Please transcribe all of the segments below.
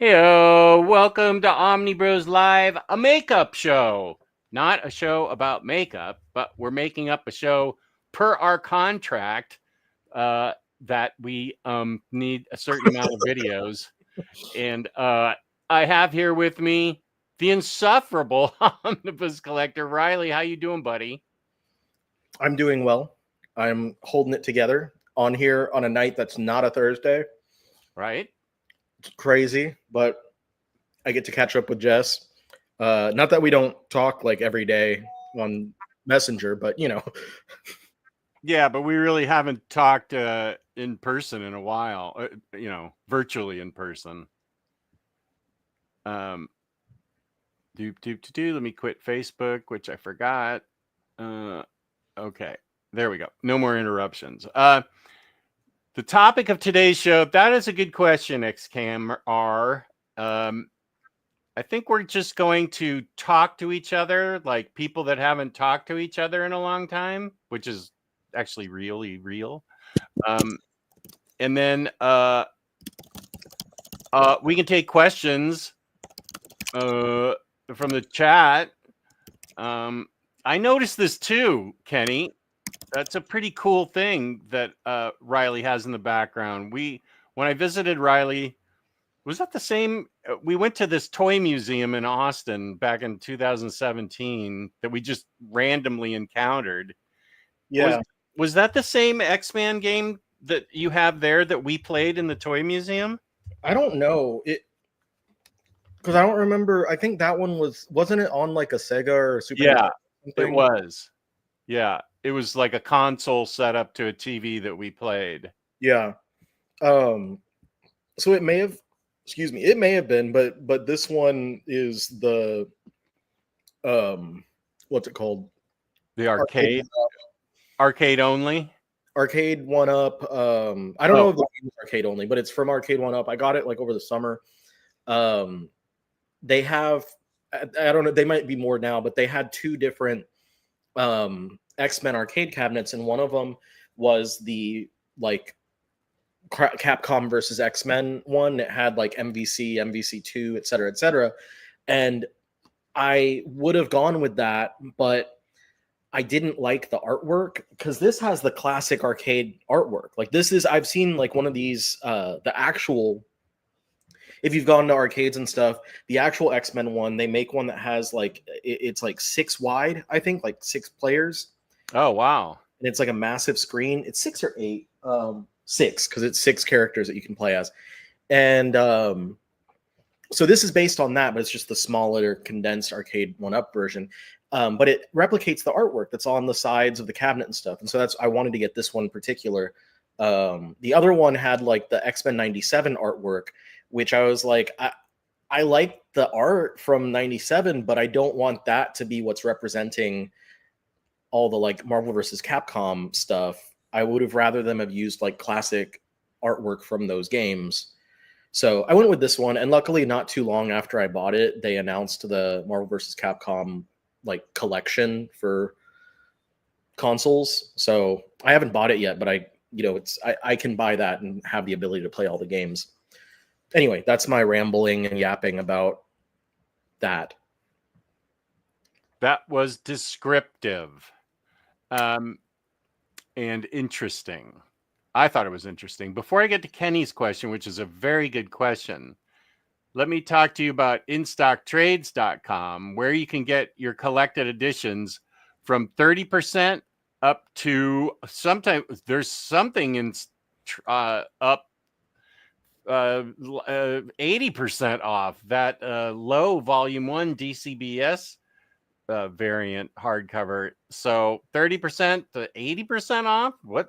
Heyo, welcome to OmniBros Live, a makeup show. Not a show about makeup, but we're making up a show per our contract that we need a certain amount of videos. And I have here with me the insufferable omnibus collector, Riley. How you doing, buddy? I'm doing well. I'm holding it together on here on a night that's not a Thursday. Right? It's crazy, but I get to catch up with Jess. Not that we don't talk like every day on Messenger, but Yeah, but we really haven't talked in person in a while, virtually in person. Let me quit Facebook, which I forgot. Okay, there we go. No more interruptions. The topic of today's show, that is a good question, XCam R. I think we're just going to talk to each other like people that haven't talked to each other in a long time, which is actually really real. And then we can take questions from the chat. I noticed this too, Kenny. That's a pretty cool thing that Riley has in the background. When I visited Riley, was that the same? We went to this toy museum in Austin back in 2017 that we just randomly encountered. yeah. Was that the same X-Man game that you have there that we played in the toy museum? I don't know it because I don't remember. I think that one wasn't it on like a Sega or Super Yeah, Nintendo or it something? was. Yeah, it was like a console set up to a TV that we played. Yeah. So it may have, been, but this one is the what's it called? The arcade only. Arcade One Up. I don't know if the game is arcade only, but it's from Arcade One Up. I got it like over the summer. They have, I don't know, they might be more now, but they had two different X-Men arcade cabinets, and one of them was the like Capcom versus X-Men one. It had like MVC, MVC2, et cetera, and I would have gone with that, but I didn't like the artwork because this has the classic arcade artwork. Like this is, I've seen like one of these, the actual, if you've gone to arcades and stuff, the actual X-Men one, they make one that has like, it's like 6 wide, I think, like 6 players. Oh, wow. And it's like a massive screen. It's 6 or 8, 6, because it's 6 characters that you can play as. And so this is based on that, but it's just the smaller condensed arcade one-up version. But it replicates the artwork that's on the sides of the cabinet and stuff. And so I wanted to get this one in particular. The other one had like the X-Men 97 artwork, which I was like, I like the art from 97, but I don't want that to be what's representing all the like Marvel versus Capcom stuff. I would have rather them have used like classic artwork from those games. So I went with this one, and luckily not too long after I bought it, they announced the Marvel vs. Capcom like collection for consoles. So I haven't bought it yet, but I can buy that and have the ability to play all the games. Anyway, that's my rambling and yapping about that. That was descriptive and interesting. I thought it was interesting. Before I get to Kenny's question, which is a very good question, let me talk to you about InStockTrades.com, where you can get your collected editions from 30% up to sometimes there's something in up 80% off. That low volume 1 DCBS variant hardcover. So 30% to 80% off. What?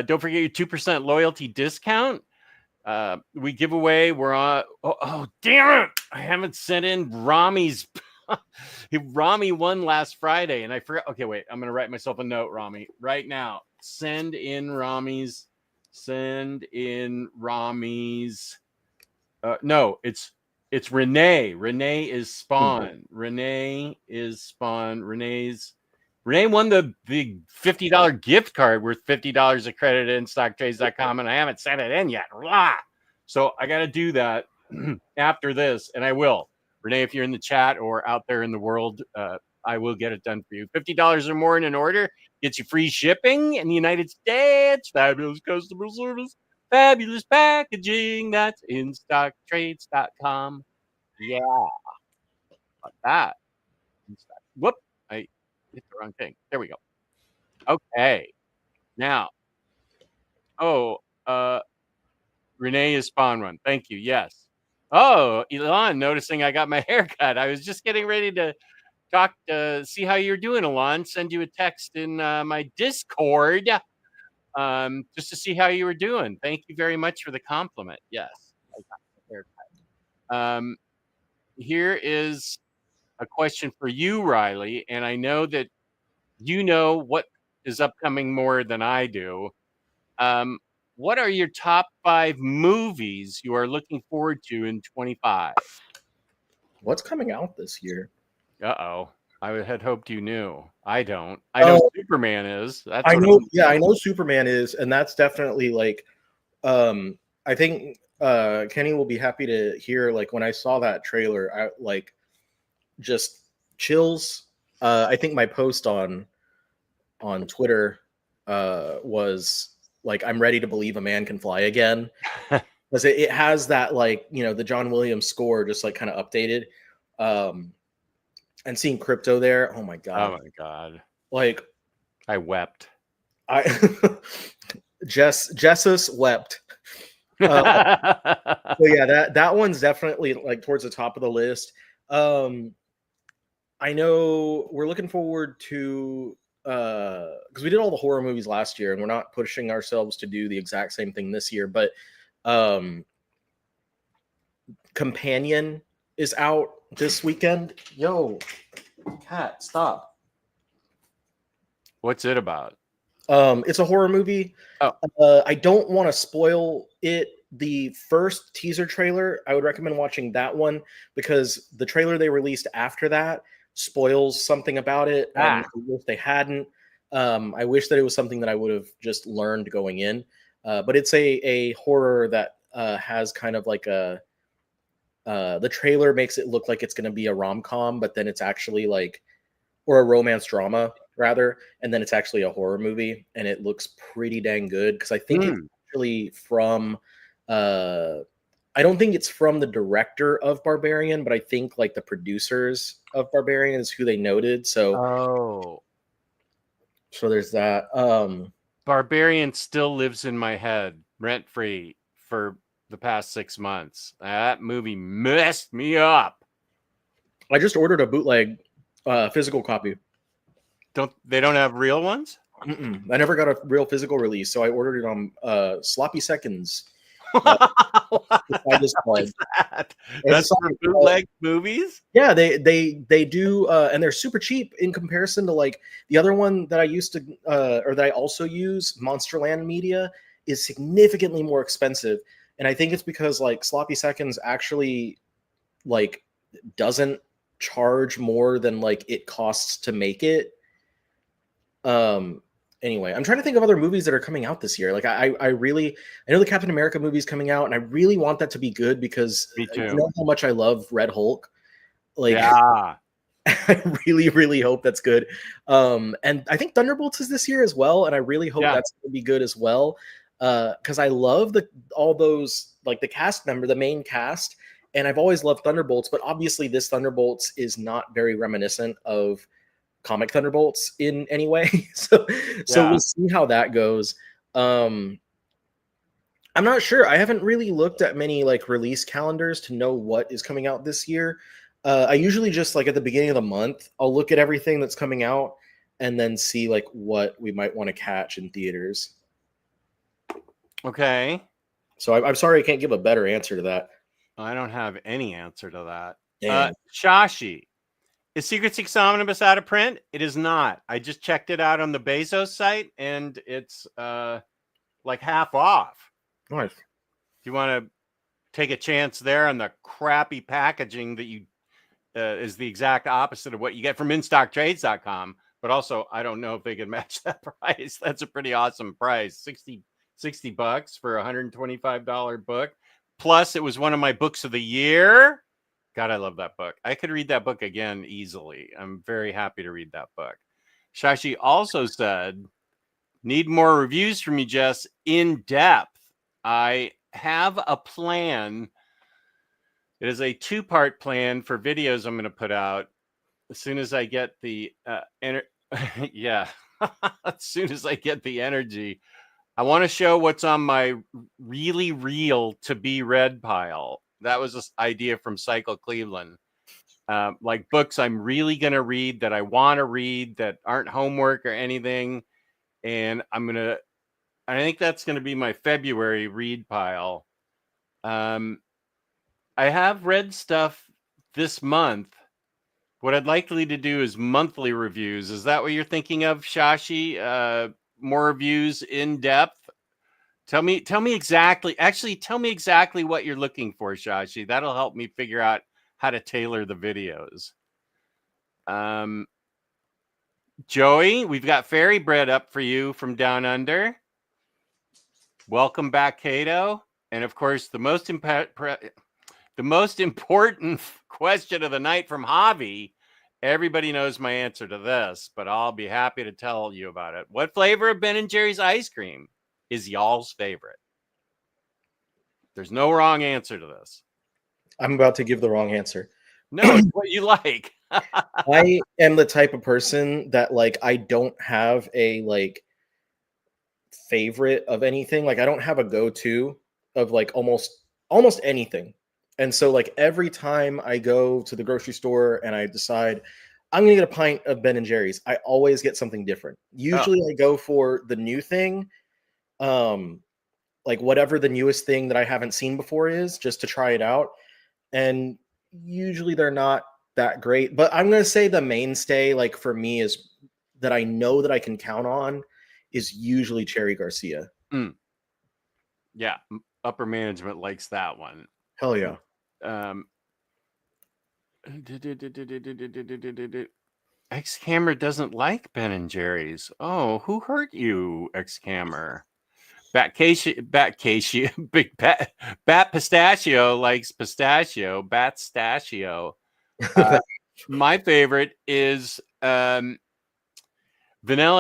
Don't forget your 2% loyalty discount. We give away. We're on. Oh, damn it! I haven't sent in Rami's. Rami won last Friday, and I forgot. Okay, wait. I'm gonna write myself a note, Rami, right now. Send in Rami's. No, it's Renee. Renee is Spawn. Renee won the $50 gift card worth $50 of credit at InStockTrades.com, and I haven't sent it in yet. Blah. So I got to do that after this, and I will. Renee, if you're in the chat or out there in the world, I will get it done for you. $50 or more in an order gets you free shipping in the United States. Fabulous customer service, fabulous packaging. That's InStockTrades.com. Yeah, like that. Whoop! I hit the wrong thing. There we go. Okay, now. Oh, Renee is spawn one. Thank you. Yes. Oh, Elon, noticing I got my hair cut. I was just getting ready to talk to see how you're doing, Elon. Send you a text in my Discord just to see how you were doing. Thank you very much for the compliment. Yes, I got my hair cut. Here is a question for you, Riley, and I know that you know what is upcoming more than I do. What are your top 5 movies you are looking forward to in 25? What's coming out this year? Uh-oh. I had hoped you knew. I don't. I know Superman is. That's I what know. Yeah, I know Superman is, and that's definitely like. I think Kenny will be happy to hear. Like when I saw that trailer, I like just chills. I think my post on Twitter was like, "I'm ready to believe a man can fly again," because it has that like the John Williams score just like kind of updated. And seeing Crypto there, oh my god! Oh my god! Like I wept. Jesus wept. So yeah, that one's definitely like towards the top of the list. I know we're looking forward to because we did all the horror movies last year, and we're not pushing ourselves to do the exact same thing this year. But Companion is out this weekend. Yo, cat, stop. What's it about? It's a horror movie. Oh. I don't want to spoil it. The first teaser trailer, I would recommend watching that one because the trailer they released after that spoils something about it, and I wish they hadn't. I wish that it was something that I would have just learned going in. But it's a horror that has kind of like a. The trailer makes it look like it's going to be a rom-com, but then it's actually like, or a romance drama rather, and then it's actually a horror movie, and it looks pretty dang good because I think it's actually from. I don't think it's from the director of Barbarian, but I think like the producers of Barbarian is who they noted. So, so there's that. Barbarian still lives in my head rent free for the past 6 months. That movie messed me up. I just ordered a bootleg physical copy. They don't have real ones? I never got a real physical release, so I ordered it on Sloppy Seconds. That's for bootleg movies? Yeah, they do, and they're super cheap in comparison to like the other one that I used to, or that I also use, Monsterland Media, is significantly more expensive, and I think it's because like Sloppy Seconds actually like doesn't charge more than like it costs to make it. Anyway, I'm trying to think of other movies that are coming out this year. Like I know the Captain America movie is coming out, and I really want that to be good because you know how much I love Red Hulk. Like, yeah. I really, really hope that's good. And I think Thunderbolts is this year as well, and I really hope that's going to be good as well. Because I love all those like the cast member, the main cast, and I've always loved Thunderbolts, but obviously this Thunderbolts is not very reminiscent of comic Thunderbolts in any way. So we'll see how that goes. I'm not sure. I haven't really looked at many like release calendars to know what is coming out this year. I usually just like at the beginning of the month, I'll look at everything that's coming out and then see like what we might want to catch in theaters. Okay. So I'm sorry I can't give a better answer to that. I don't have any answer to that. Shashi. Is Secret Six Omnibus out of print? It is not. I just checked it out on the Bezos site, and it's like half off. Nice. If you want to take a chance there on the crappy packaging that you is the exact opposite of what you get from InStockTrades.com, but also I don't know if they can match that price. That's a pretty awesome price. $60 for a $125 book. Plus, it was one of my books of the year. God, I love that book. I could read that book again easily. I'm very happy to read that book. Shashi also said, need more reviews from you, Jess, in depth. I have a plan. It is a 2-part plan for videos I'm going to put out as soon as I get the yeah, as soon as I get the energy. I want to show what's on my really real to be read pile. That was this idea from Cycle Cleveland. Like books I'm really going to read, that I want to read, that aren't homework or anything. And I think that's going to be my February read pile. I have read stuff this month. What I'd likely to do is monthly reviews. Is that what you're thinking of, Shashi? More reviews in depth? Tell me exactly. Actually, tell me exactly what you're looking for, Shashi. That'll help me figure out how to tailor the videos. Joey, we've got Fairy Bread up for you from Down Under. Welcome back, Cato. And of course, the most important question of the night from Javi. Everybody knows my answer to this, but I'll be happy to tell you about it. What flavor of Ben & Jerry's ice cream is y'all's favorite? There's no wrong answer to this. I'm about to give the wrong answer. No, it's what you like. I am the type of person that like I don't have a like favorite of anything. Like I don't have a go-to of like almost anything. And so like every time I go to the grocery store and I decide I'm gonna get a pint of Ben and Jerry's, I always get something different. Usually I go for the new thing. Like whatever the newest thing that I haven't seen before is, just to try it out. And usually they're not that great, but I'm going to say the mainstay, like for me, is that I know that I can count on is usually Cherry Garcia. Yeah, upper management likes that one. Hell yeah. X-Camera doesn't like Ben and Jerry's. Oh, who hurt you, X-Camera? Bat Big Bat Pistachio likes pistachio. Bat Stachio. My favorite is vanilla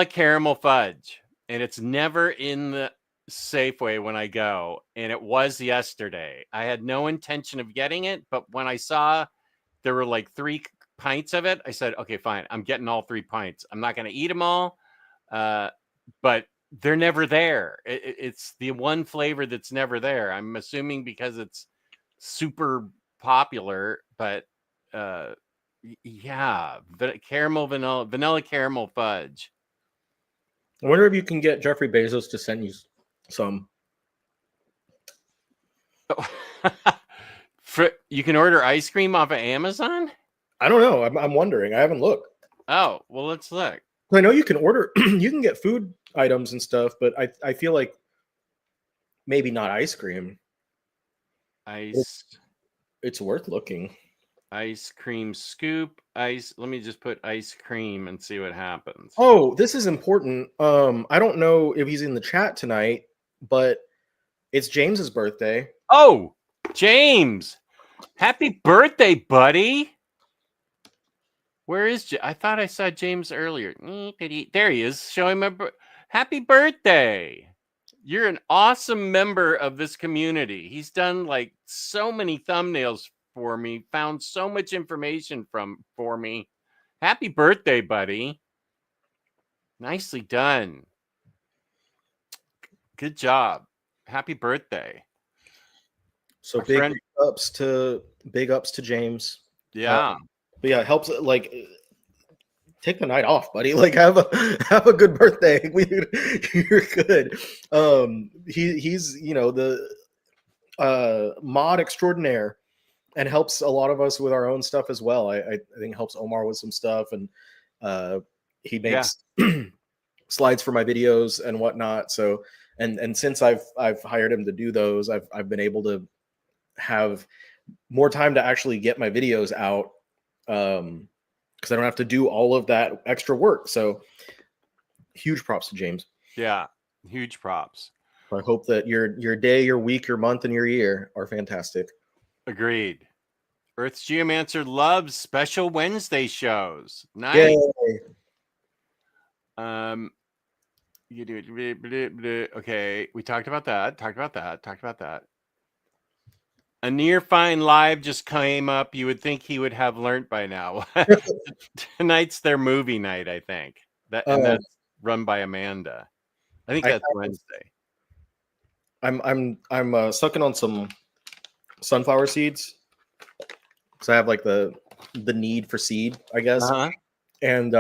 caramel fudge, and it's never in the Safeway when I go, and it was yesterday. I had no intention of getting it, but when I saw there were like 3 pints of it, I said, okay, fine, I'm getting all 3 pints. I'm not going to eat them all, but they're never there. It's the one flavor that's never there. I'm assuming because it's super popular, but yeah, vanilla caramel fudge. I wonder if you can get Jeffrey Bezos to send you some. You can order ice cream off of Amazon? I don't know. I'm wondering. I haven't looked. Oh, well, let's look. I know you can order, you can get food items and stuff, but I feel like maybe not ice cream. It's worth looking. Ice cream scoop. Let me just put ice cream and see what happens. Oh, this is important. I don't know if he's in the chat tonight, but it's James's birthday. Oh, James. Happy birthday, buddy. Where is I thought I saw James earlier. There he is. Show him happy birthday. You're an awesome member of this community. He's done like so many thumbnails for me, found so much information for me. Happy birthday, buddy. Nicely done. Good job. Happy birthday. So big ups to James. Yeah. But yeah, it helps like take the night off, buddy. Like have a good birthday. You're good. He's the mod extraordinaire and helps a lot of us with our own stuff as well. I think helps Omar with some stuff, and he makes slides for my videos and whatnot. So and since I've hired him to do those, I've been able to have more time to actually get my videos out. Because I don't have to do all of that extra work. So huge props to James. Yeah, huge props. I hope that your day, your week, your month, and your year are fantastic. Agreed. Earth's Geomancer loves special Wednesday shows. Nice. Yay. You do it. Okay, we talked about that. A near fine live just came up. You would think he would have learned by now. Tonight's their movie night, I think. That's run by Amanda. I think that's Wednesday. I'm sucking on some sunflower seeds, so I have like the need for seed, I guess. And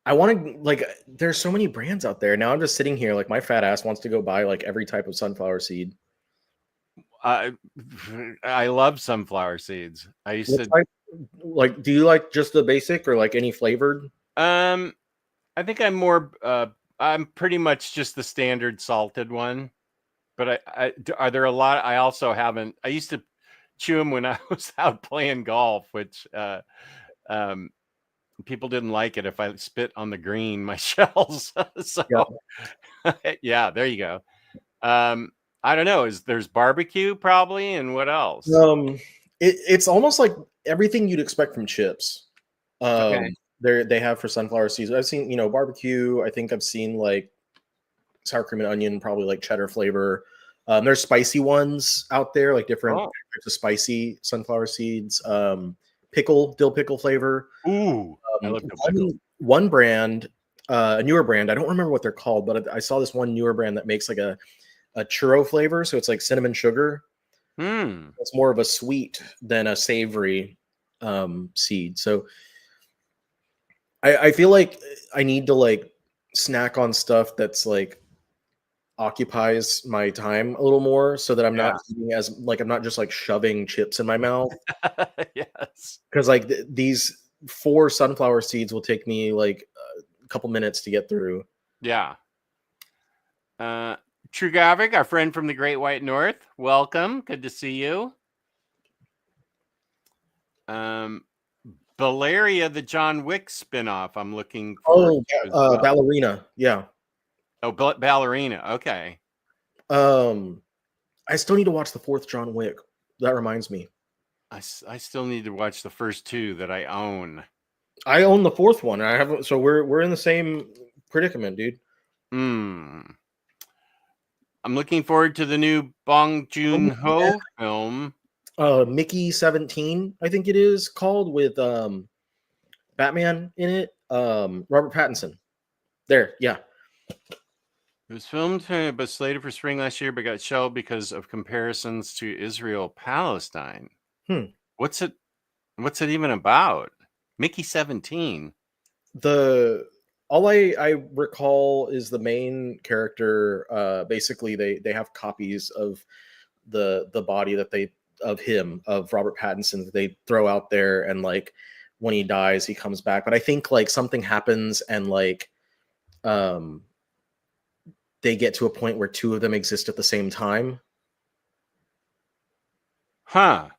I want to, like, there's so many brands out there now. I'm just sitting here like my fat ass wants to go buy like every type of sunflower seed. I love sunflower seeds. I used to like. Do you like just the basic or like any flavored? I think I'm more. I'm pretty much just the standard salted one. But are there a lot? I also haven't. I used to chew them when I was out playing golf, which people didn't like it if I spit on the green, my shells. So yeah, there you go. I don't know. There's barbecue probably, and what else? It's almost like everything you'd expect from chips. Okay. They have for sunflower seeds. I've seen, barbecue. I think I've seen like sour cream and onion, probably like cheddar flavor. There's spicy ones out there, like different types of spicy sunflower seeds. Dill pickle flavor. Ooh, I love dill pickle. One brand, a newer brand. I don't remember what they're called, but I saw this one newer brand that makes like a churro flavor. So it's like cinnamon sugar. It's more of a sweet than a savory seed. So I feel like I need to like snack on stuff that's like occupies my time a little more, so that I'm not eating as like I'm not just like shoving chips in my mouth. Yes, because like these 4 sunflower seeds will take me like a couple minutes to get through. Yeah. True Gavik, our friend from the Great White North, welcome. Good to see you. Valeria, the John Wick spinoff. I'm looking for. Ballerina. Yeah. Oh, Ballerina. Okay. I still need to watch the 4th John Wick. That reminds me. I still need to watch the first 2 that I own. I own the 4th one. I haven't. So we're in the same predicament, dude. I'm looking forward to the new Bong Joon-ho film. Mickey 17, I think it is called, with Batman in it. Robert Pattinson. There, yeah. It was filmed but slated for spring last year, but got shelved because of comparisons to Israel-Palestine. What's it even about? Mickey 17. All I recall is the main character. Basically, they have copies of the body of Robert Pattinson that they throw out there, and like when he dies, he comes back. But I think like something happens, and like they get to a point where 2 of them exist at the same time. Huh.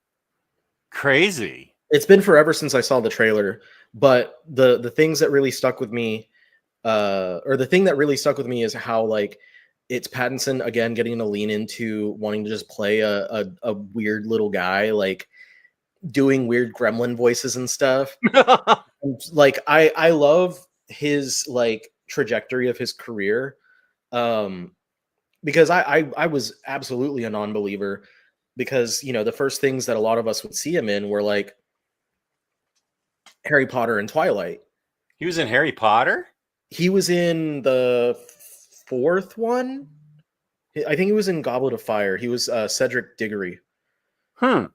Crazy. It's been forever since I saw the trailer, but the things that really stuck with me, or the thing that really stuck with me, is how like it's Pattinson again getting to lean into wanting to just play a weird little guy, like doing weird gremlin voices and stuff. Like I love his like trajectory of his career, because I was absolutely a non-believer, because the first things that a lot of us would see him in were like Harry Potter and Twilight. He was in Harry Potter? He was in the 4th one. I think he was in Goblet of Fire. He was Cedric Diggory. And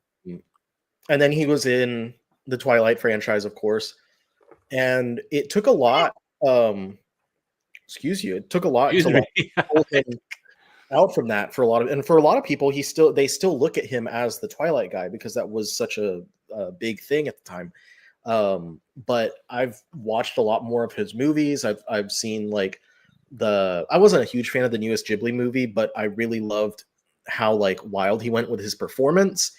then he was in the Twilight franchise, of course. And it took a lot. It took a lot to pull him out from that for a lot of people. They still look at him as the Twilight guy, because that was such a big thing at the time. But I've watched a lot more of his movies. I've seen like I wasn't a huge fan of the newest Ghibli movie, but I really loved how like wild he went with his performance.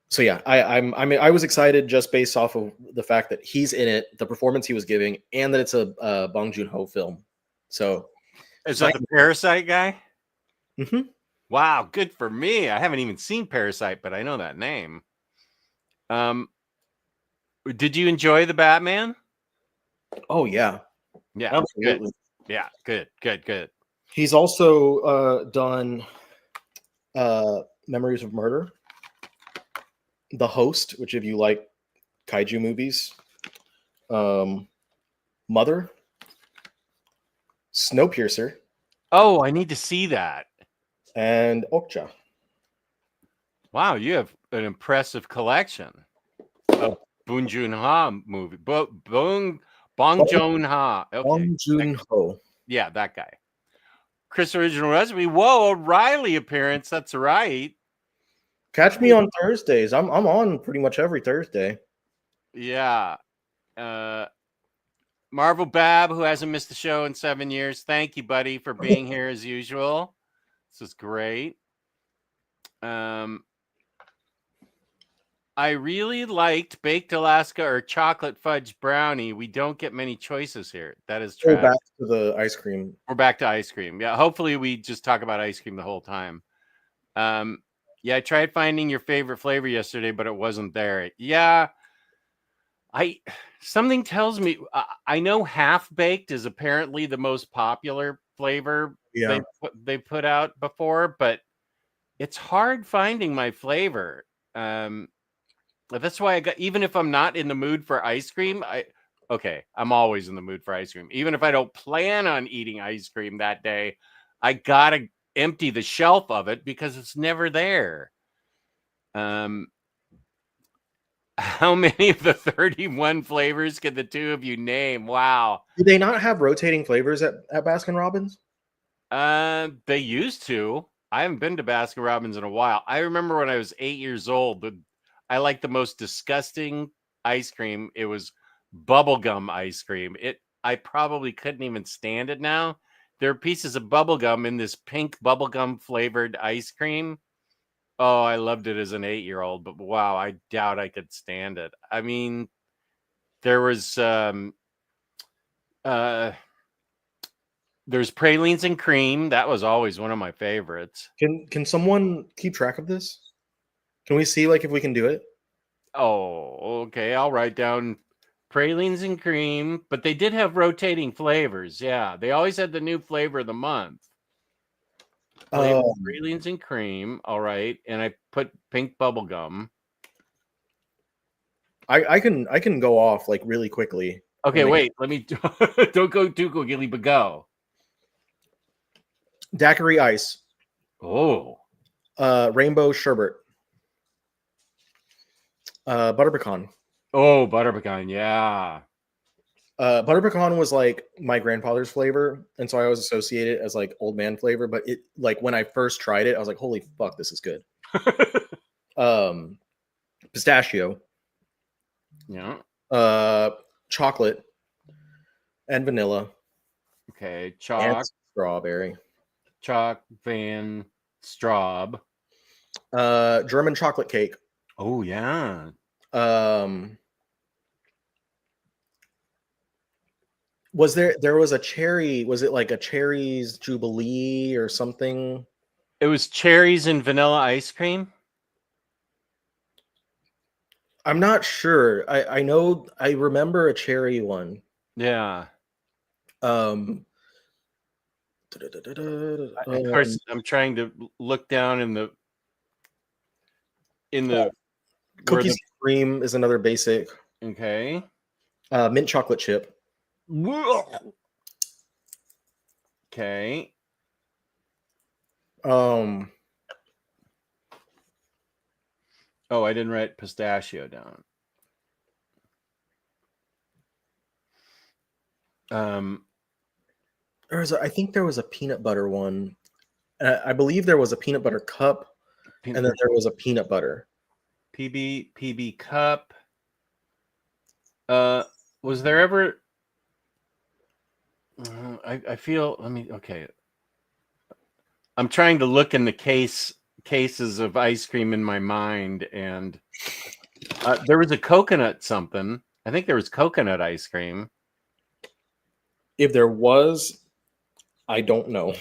So yeah, I mean, I was excited just based off of the fact that he's in it, the performance he was giving, and that it's a Bong Joon-ho film. So, Is that the Parasite guy? Mhm. Wow, good for me. I haven't even seen Parasite, but I know that name. Did you enjoy the Batman? Oh yeah, Yeah, good. absolutely. Yeah, good. He's also done Memories of Murder, The Host, which if you like kaiju movies, um, Mother, Snowpiercer, Oh, I need to see that. and Okja. Wow, you have an impressive collection of Bong Joon-ho movie. Bong Joon-ho. Okay. Bong Joon-ho. Yeah, that guy. Chris Original Recipe. Whoa, O'Reilly appearance. That's right. Catch me on Thursdays. I'm on pretty much every Thursday. Yeah. Marvel Bab, who hasn't missed the show in 7 years. Thank you, buddy, for being here as usual. This is great. I really liked baked Alaska or chocolate fudge brownie. We don't get many choices here. That is Go trash. back to the ice cream. We're back to ice cream. Yeah, hopefully we just talk about ice cream the whole time. Yeah, I tried finding your favorite flavor yesterday, but it wasn't there. Yeah, something tells me I know half baked is apparently the most popular flavor Yeah. they put out before, but it's hard finding my flavor. That's why I got, even if I'm not in the mood for ice cream, I'm always in the mood for ice cream. Even if I don't plan on eating ice cream that day, I gotta empty the shelf of it because it's never there. How many of the 31 flavors can the two of you name? Wow. Do they not have rotating flavors at Baskin Robbins? They used to. I haven't been to Baskin Robbins in a while. I remember when I was 8 years old, I liked the most disgusting ice cream. It was bubblegum ice cream. I probably couldn't even stand it now. There are pieces of bubblegum in this pink bubblegum flavored ice cream. Oh, I loved it as an 8-year-old, but wow, I doubt I could stand it. I mean, there was uh there's pralines and cream. That was always one of my favorites. Can someone keep track of this? Can we see like if we can do it? Oh, okay. I'll write down pralines and cream, but they did have rotating flavors. Yeah, they always had the new flavor of the month. Pralines and cream. All right, and I put pink bubble gum. I can go off like really quickly. Okay, wait. Let me don't go too quickly, but go. Daiquiri ice. Oh, Rainbow sherbet. Butter pecan. oh, butter pecan. Yeah. Butter pecan was like my grandfather's flavor, and so I always associate it as like old man flavor. But it like when I first tried it, I was like, "Holy fuck, this is good." Pistachio. Yeah. Chocolate and vanilla. Okay. And Chalk, strawberry. Van Straub. German chocolate cake. Oh yeah. Was there was a cherry? Was it like a cherries jubilee or something? It was cherries and vanilla ice cream. I'm not sure. I know I remember a cherry one. Yeah. Of course, I'm trying to look down in the cookies and cream is another basic. Okay. Mint chocolate chip. Okay. Oh, I didn't write pistachio down. I think there was a peanut butter one. I believe there was a peanut butter cup, and then there was a peanut butter. PB cup. Was there ever? I feel. Okay. I'm trying to look in the case cases of ice cream in my mind, and there was a coconut something. I think there was coconut ice cream. If there was, I don't know.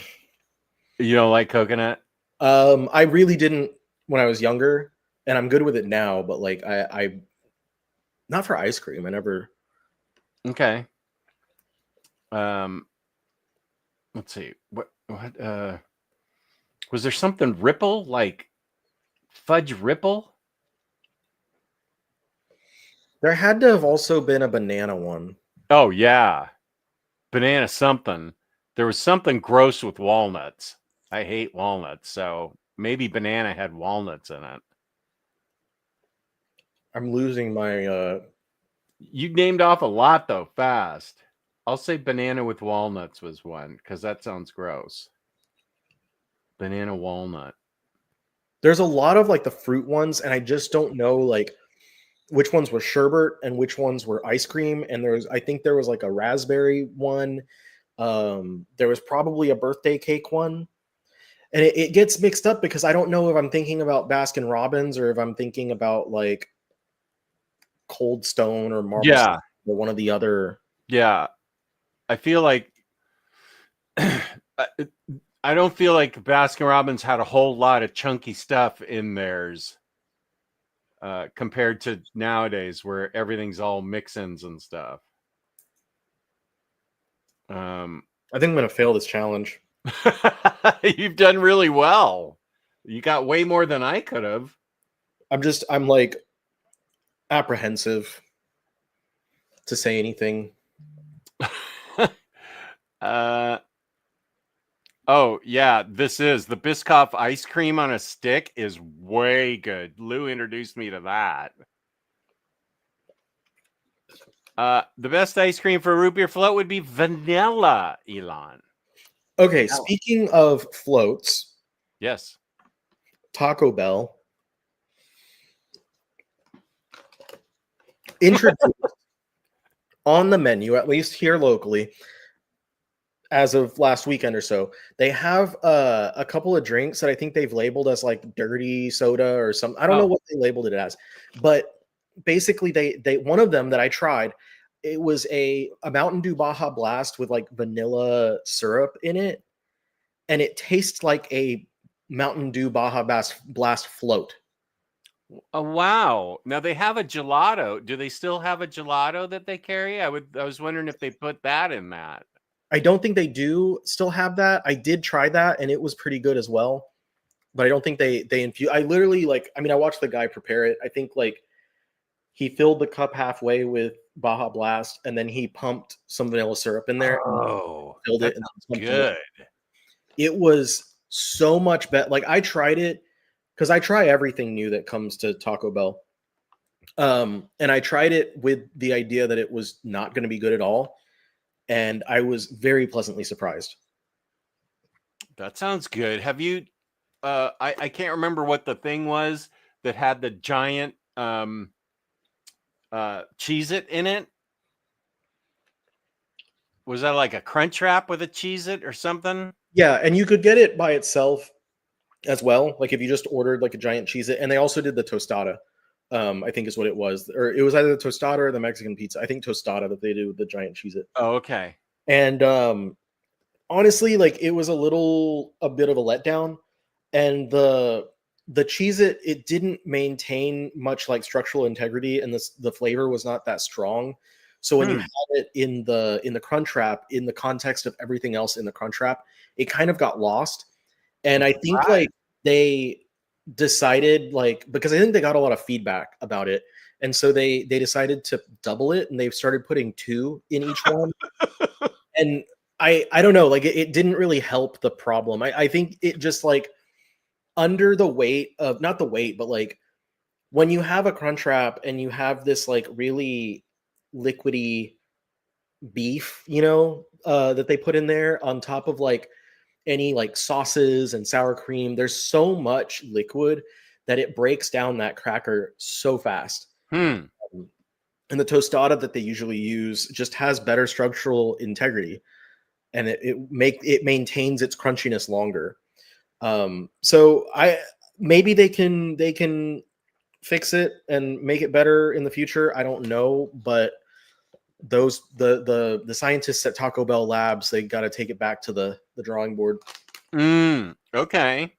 You don't like coconut? I really didn't when I was younger, and I'm good with it now. But like, I not for ice cream. I never. Okay. Let's see. What was there something Ripple, like fudge Ripple? There had to have also been a banana one. Oh yeah. Banana something. There was something gross with walnuts. I hate walnuts, so maybe banana had walnuts in it. I'm losing my. You named off a lot though, fast. I'll say banana with walnuts was one because that sounds gross. Banana walnut. There's a lot of like the fruit ones, and I just don't know like which ones were sherbet and which ones were ice cream. And I think there was like a raspberry one. There was probably a birthday cake one. And it gets mixed up because I don't know if I'm thinking about Baskin Robbins or if I'm thinking about like Cold Stone or Marble Yeah, or one of the other. yeah. I feel like I don't feel like Baskin Robbins had a whole lot of chunky stuff in theirs compared to nowadays where everything's all mix-ins and stuff. I think I'm going to fail this challenge. You've done really well. You got way more than I could have. I'm like apprehensive to say anything. Oh yeah, this is the Biscoff ice cream on a stick is way good. Lou introduced me to that. The best ice cream for a root beer float would be vanilla, Elon. Okay, speaking of floats, Yes. Taco Bell introduced on the menu, at least here locally, as of last weekend or so, they have a couple of drinks that I think they've labeled as like dirty soda or something. I don't know what they labeled it as, but basically they one of them that I tried, it was a Mountain Dew Baja Blast with like vanilla syrup in it, and it tastes like a Mountain Dew Baja Blast float. Oh wow! Now they have a gelato. Do they still have a gelato that they carry? I was wondering if they put that in that. I don't think they do still have that. I did try that, and it was pretty good as well. But I don't think they infuse. I literally like. I mean, I watched the guy prepare it. I think like he filled the cup halfway with Baja Blast, and then he pumped some vanilla syrup in there. Oh, and filled that it. And sounds good. It was so much better. Like I tried it because I try everything new that comes to Taco Bell. And I tried it with the idea that it was not going to be good at all. And I was very pleasantly surprised. That sounds good. Have you I can't remember what the thing was that had the giant Cheez-It in it. Was that like a Crunch Wrap with a Cheez-It or something? Yeah, and you could get it by itself as well. Like if you just ordered like a giant Cheez-It, and they also did the tostada. I think is what it was, or it was either the tostada or the Mexican pizza. I think tostada that they do with the giant Cheez-It. Oh, okay. And honestly, like it was a bit of a letdown, and the Cheez-It, it didn't maintain much like structural integrity, and the flavor was not that strong. So when you had it in the Crunch Wrap, in the context of everything else in the Crunch Wrap, it kind of got lost. And I think like they decided like, because I think they got a lot of feedback about it, and so they decided to double it, and they've started putting 2 in each one. And I don't know, like it didn't really help the problem. I think it just like under the weight of, not the weight, but like when you have a Crunch Wrap and you have this like really liquidy beef, that they put in there on top of like any like sauces and sour cream, there's so much liquid that it breaks down that cracker so fast. And the tostada that they usually use just has better structural integrity, and it maintains its crunchiness longer. So maybe they can fix it and make it better in the future. I don't know, but the scientists at Taco Bell Labs, they got to take it back to the drawing board. Okay.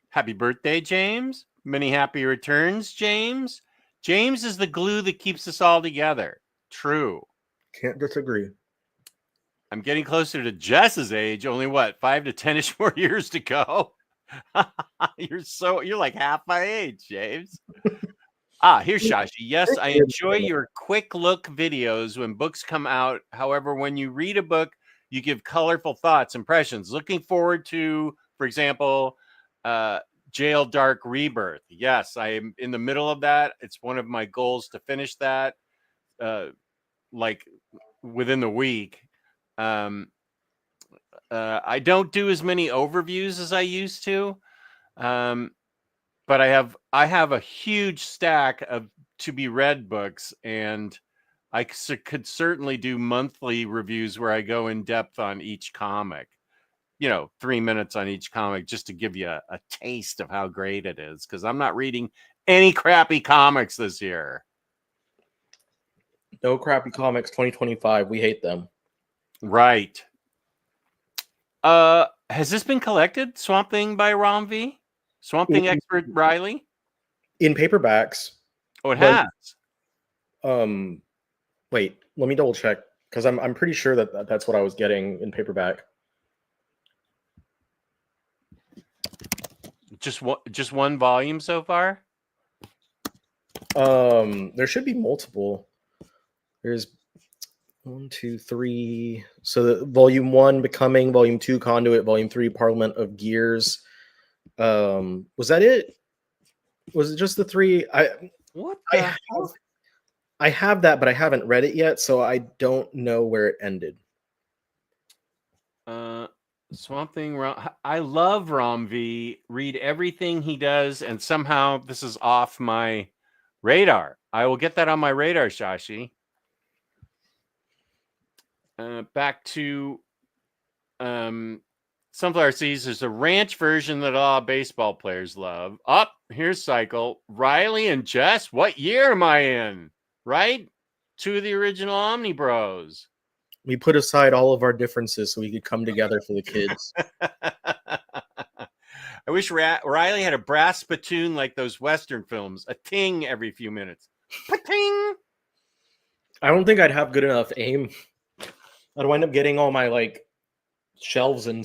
Happy birthday, James. Many happy returns, James. James is the glue that keeps us all together. True. Can't disagree. I'm getting closer to Jess's age. Only what, 5 to 10ish more years to go. You're like half my age, James. Here's Shashi. Yes, I enjoy your quick look videos when books come out. However, when you read a book, you give colorful thoughts, impressions. Looking forward to, for example, Jail Dark Rebirth. Yes, I am in the middle of that. It's one of my goals to finish that like within the week. I don't do as many overviews as I used to. But I have a huge stack of to be read books, and I could certainly do monthly reviews where I go in depth on each comic. 3 minutes on each comic, just to give you a taste of how great it is, because I'm not reading any crappy comics this year. No crappy comics 2025. We hate them. Right. Has this been collected? Swamp Thing by Rom V? Swamp Thing expert Riley? In paperbacks. Oh, it has. Wait, let me double check, because I'm pretty sure that's what I was getting in paperback. Just one volume so far? There should be multiple. There's 1, 2, 3. So the volume 1, Becoming, volume 2, Conduit, volume 3, Parliament of Gears. Was that it? Was it just the 3? I have that, but I haven't read it yet, so I don't know where it ended. Swamp Thing. I love Rom V. Read everything he does, and somehow this is off my radar. I will get that on my radar, Shashi. Back to Sunflower Seeds. There's a ranch version that all baseball players love. Here's Cycle. Riley and Jess, what year am I in? Right? 2 of the original OmniBros. We put aside all of our differences so we could come together for the kids. I wish Riley had a brass spittoon like those Western films. A ting every few minutes. Pa-ting! I don't think I'd have good enough aim. I'd wind up getting all my shelves and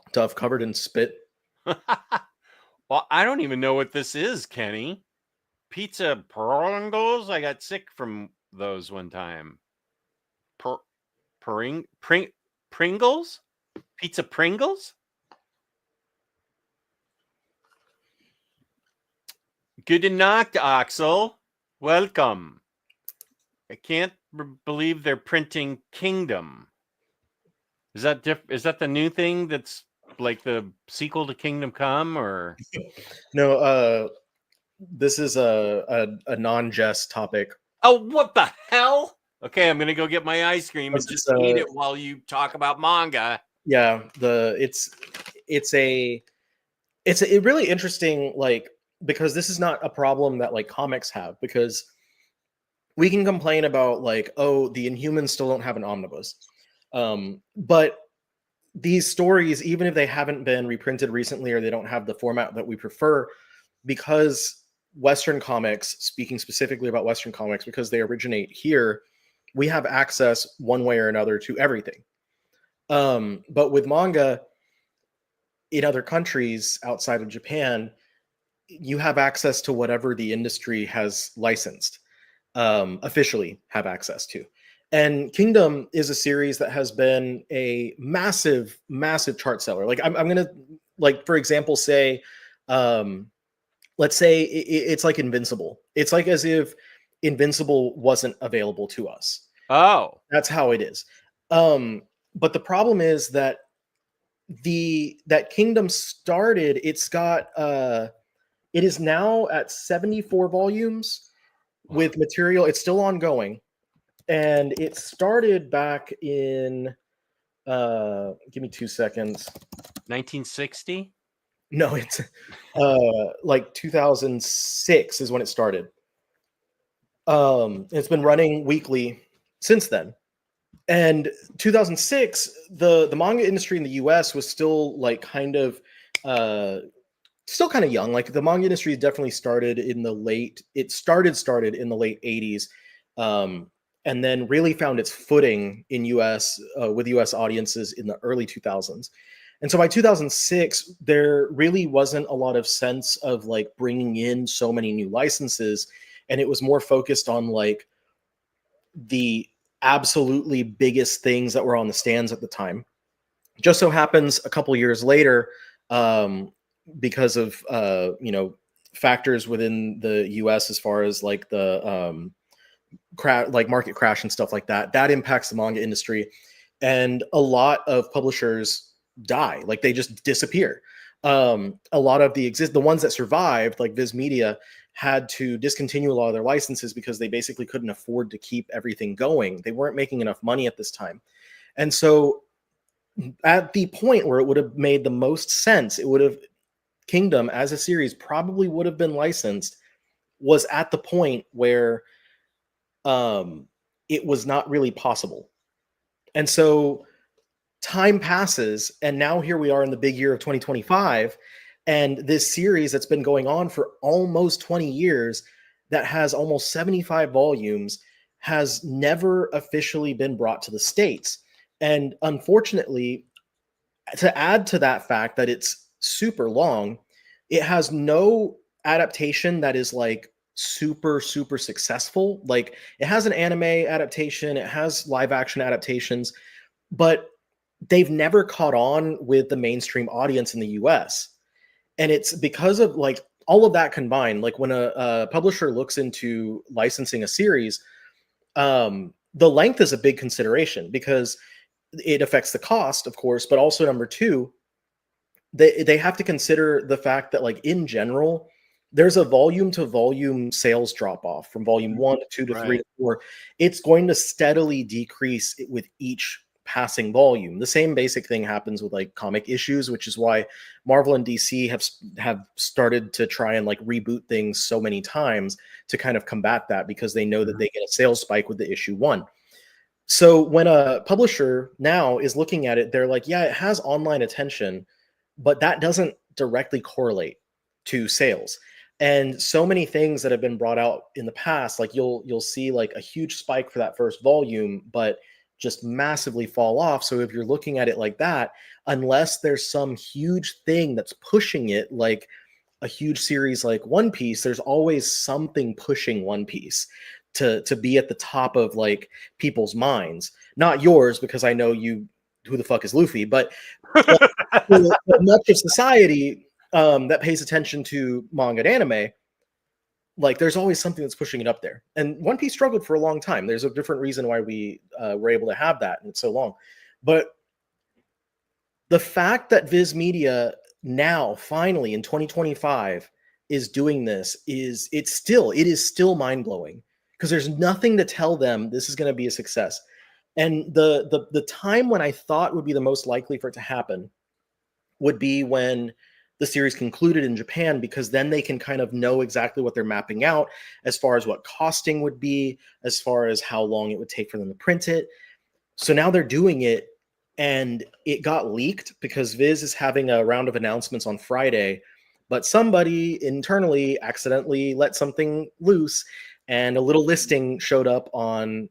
stuff covered in spit. Well, I don't even know what this is, Kenny. Pizza Pringles? I got sick from those one time. Pringles? Pizza Pringles? Good to knock, Axel. Welcome. I can't believe they're printing Kingdom. Is that the new thing that's like the sequel to Kingdom Come, or? No, this is a non-jest topic. Oh, what the hell? Okay, I'm gonna go get my ice cream and just eat it while you talk about manga. Yeah, it's a really interesting, because this is not a problem that comics have, because we can complain about the Inhumans still don't have an omnibus, but these stories, even if they haven't been reprinted recently or they don't have the format that we prefer, because Western comics, speaking specifically about Western comics, because they originate here, we have access one way or another to everything. But with manga in other countries outside of Japan, you have access to whatever the industry has licensed, officially have access to. And Kingdom is a series that has been a massive, massive chart seller. I'm going to, for example, say, let's say it's like Invincible. It's like as if Invincible wasn't available to us. Oh, that's how it is. But the problem is that that Kingdom started, it is now at 74 volumes with material. It's still ongoing. And it started back in, give me 2 seconds. 1960? No, it's like 2006 is when it started. It's been running weekly since then. And 2006, the manga industry in the US was still like kind of uh still kind of young. Like the manga industry definitely started in the late it started in the late 80s. And then really found its footing in US with US audiences in the early 2000s. And so by 2006, there really wasn't a lot of sense of like bringing in so many new licenses, and it was more focused on like the absolutely biggest things that were on the stands at the time. Just so happens a couple years later, um, because of factors within the U.S. as far as like the like market crash and stuff like that, that impacts the manga industry, and a lot of publishers die, like they just disappear. A lot of the ones that survived, like Viz Media, had to discontinue a lot of their licenses because they basically couldn't afford to keep everything going. They weren't making enough money at this time. And so at the point where it would have made the most sense, it would have Kingdom as a series probably would have been licensed, was at the point where it was not really possible. And so time passes, and now here we are in the big year of 2025, and this series that's been going on for almost 20 years, that has almost 75 volumes, has never officially been brought to the States. And unfortunately, to add to that fact that it's super long, it has no adaptation that is like super super successful. Like it has an anime adaptation, it has live action adaptations, but they've never caught on with the mainstream audience in the US. And it's because of like all of that combined. Like when a publisher looks into licensing a series, the length is a big consideration because it affects the cost, of course, but also number two, they have to consider the fact that like in general, there's a volume to volume sales drop off from volume 1 to 2 to 3 Right. to 4. It's going to steadily decrease with each passing volume. The same basic thing happens with like comic issues, which is why Marvel and DC have started to try and like reboot things so many times to kind of combat that, because they know that they get a sales spike with the issue 1. So when a publisher now is looking at it, they're like, yeah, it has online attention, but that doesn't directly correlate to sales. And so many things that have been brought out in the past, like you'll see like a huge spike for that first volume, but just massively fall off. So if you're looking at it like that, unless there's some huge thing that's pushing it, like a huge series like One Piece, there's always something pushing One Piece to be at the top of like people's minds. Not yours, because I know you who the fuck is Luffy, but much of society that pays attention to manga and anime, like there's always something that's pushing it up there. And One Piece struggled for a long time. There's a different reason why we were able to have that and it's so long. But the fact that Viz Media now finally in 2025 is doing this is it is still mind-blowing, because there's nothing to tell them this is going to be a success. And the time when I thought would be the most likely for it to happen would be when the series concluded in Japan, because then they can kind of know exactly what they're mapping out as far as what costing would be, as far as how long it would take for them to print it. So now they're doing it, and it got leaked because Viz is having a round of announcements on Friday, but somebody internally accidentally let something loose, and a little listing showed up on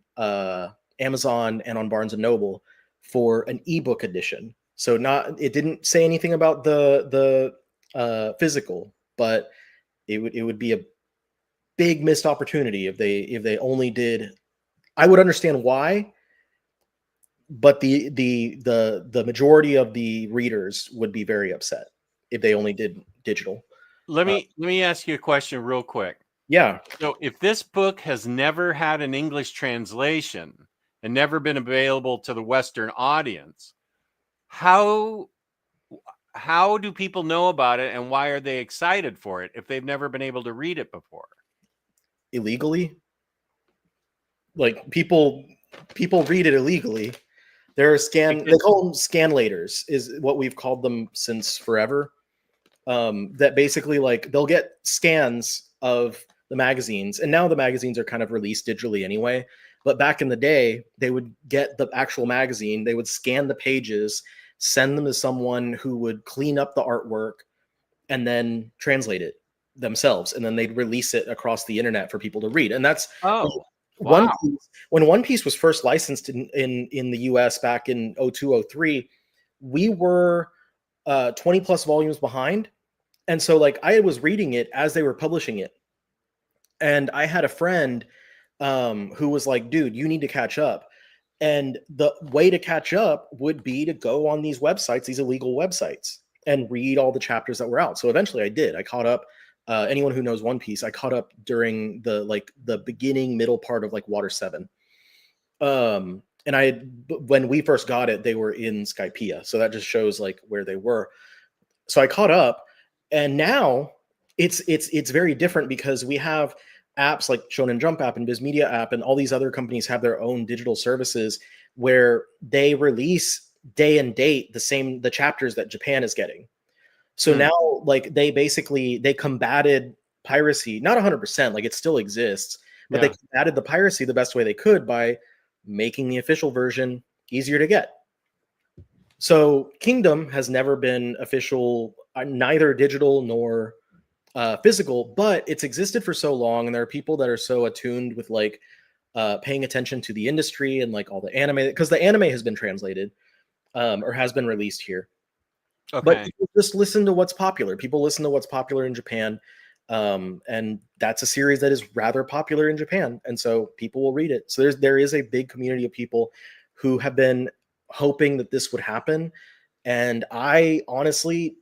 Amazon and on Barnes and Noble for an ebook edition. So it didn't say anything about the physical, but it would be a big missed opportunity if they only did. I would understand why, but the majority of the readers would be very upset if they only did digital. Let me ask you a question real quick. Yeah. So if this book has never had an English translation and never been available to the Western audience, how do people know about it, and why are they excited for it if they've never been able to read it before? Illegally. Like people read it illegally. There are they call them scanlators, is what we've called them since forever. that basically like they'll get scans of the magazines, and now the magazines are kind of released digitally anyway. But back in the day, they would get the actual magazine, they would scan the pages, send them to someone who would clean up the artwork, and then translate it themselves, and then they'd release it across the internet for people to read. And that's Oh, One wow. Piece. When One Piece was first licensed in the US back in 0203, we were 20 plus volumes behind. And so like I was reading it as they were publishing it. And I had a friend who was like, dude, you need to catch up. And the way to catch up would be to go on these websites, these illegal websites, and read all the chapters that were out. So eventually I did. I caught up. Anyone who knows One Piece, I caught up during the beginning, middle part of like Water 7. And when we first got it, they were in Skypiea. So that just shows like where they were. So I caught up, and now it's very different because we have apps like Shonen Jump app and Viz Media app, and all these other companies have their own digital services where they release day and date the chapters that Japan is getting. So now like they combated piracy, not 100%, like it still exists, but they combated the piracy the best way they could by making the official version easier to get. So Kingdom has never been official, neither digital nor physical, but it's existed for so long, and there are people that are so attuned with like paying attention to the industry and like all the anime, because the anime has been translated or has been released here. Okay. But people just listen to what's popular. People listen to what's popular in Japan, and that's a series that is rather popular in Japan, and so people will read it. So there is a big community of people who have been hoping that this would happen, and I honestly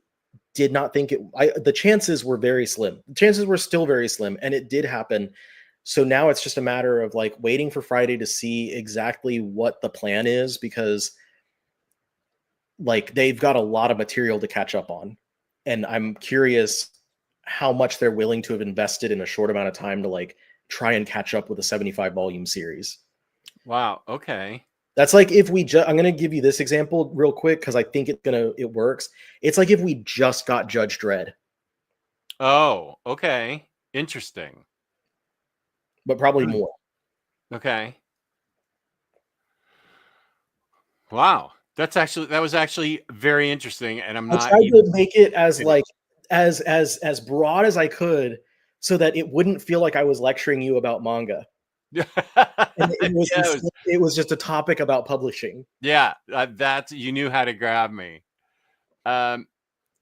did not think the chances were very slim. The chances were still very slim, and it did happen. So now it's just a matter of like waiting for Friday to see exactly what the plan is, because like they've got a lot of material to catch up on, and I'm curious how much they're willing to have invested in a short amount of time to like try and catch up with a 75 volume series. Wow. Okay. That's like if I'm going to give you this example real quick because I think it works. It's like if we just got Judge Dredd. Oh, okay. Interesting. But probably more. Okay. Wow. That was actually very interesting, and I'm not. I tried to make it as like as broad as I could, so that it wouldn't feel like I was lecturing you about manga. And it was just a topic about publishing. Yeah, that's you knew how to grab me.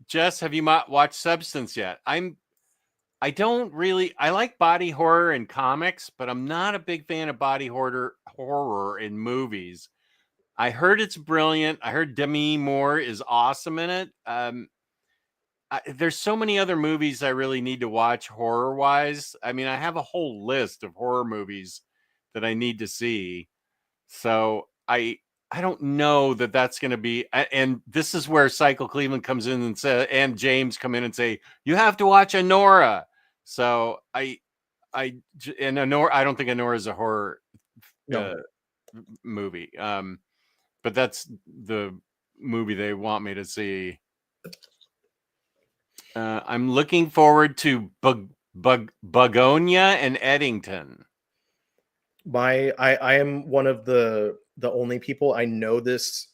Jess, have you watched Substance yet? I don't really. I like body horror in comics, but I'm not a big fan of body horror in movies. I heard it's brilliant. I heard Demi Moore is awesome in it. There's so many other movies I really need to watch horror wise. I mean, I have a whole list of horror movies that I need to see. So I don't know that that's going to be. And this is where Cycle Cleveland comes in and James come in and say you have to watch Anora. So and Anora, I don't think Anora is a horror movie. But that's the movie they want me to see. I'm looking forward to Bugonia and Eddington. I am one of the only people I know this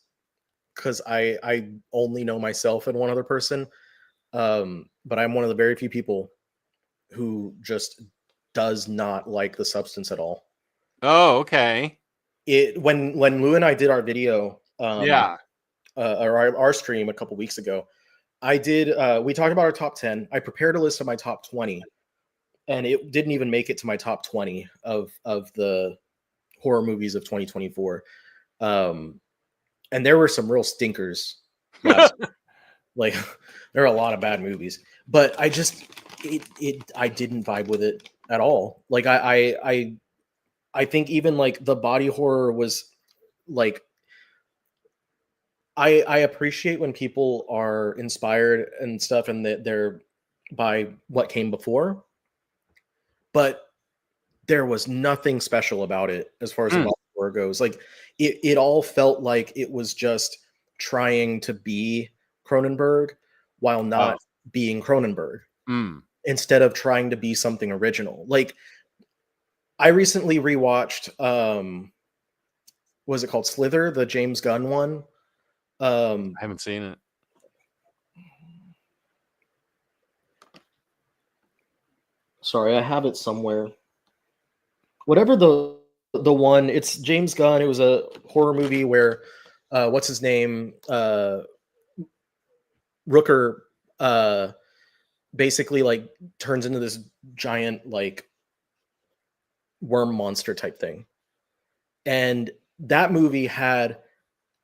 because I only know myself and one other person. But I'm one of the very few people who just does not like the Substance at all. Oh, okay. When Lou and I did our video, or our stream a couple weeks ago, we talked about our top 10. I prepared a list of my top 20, and it didn't even make it to my top 20 of the horror movies of 2024. And there were some real stinkers last like there are a lot of bad movies, but I didn't vibe with it at all. Like I think even like the body horror was like, I appreciate when people are inspired and stuff and that they're by what came before, but there was nothing special about it as far as the body horror goes. Like it all felt like it was just trying to be Cronenberg while not being Cronenberg Mm. instead of trying to be something original. Like I recently rewatched what was it called? Slither, the James Gunn one. I haven't seen it. Sorry, I have it somewhere. Whatever the one, it's James Gunn. It was a horror movie where what's his name? Rooker basically like turns into this giant like worm monster type thing. And that movie had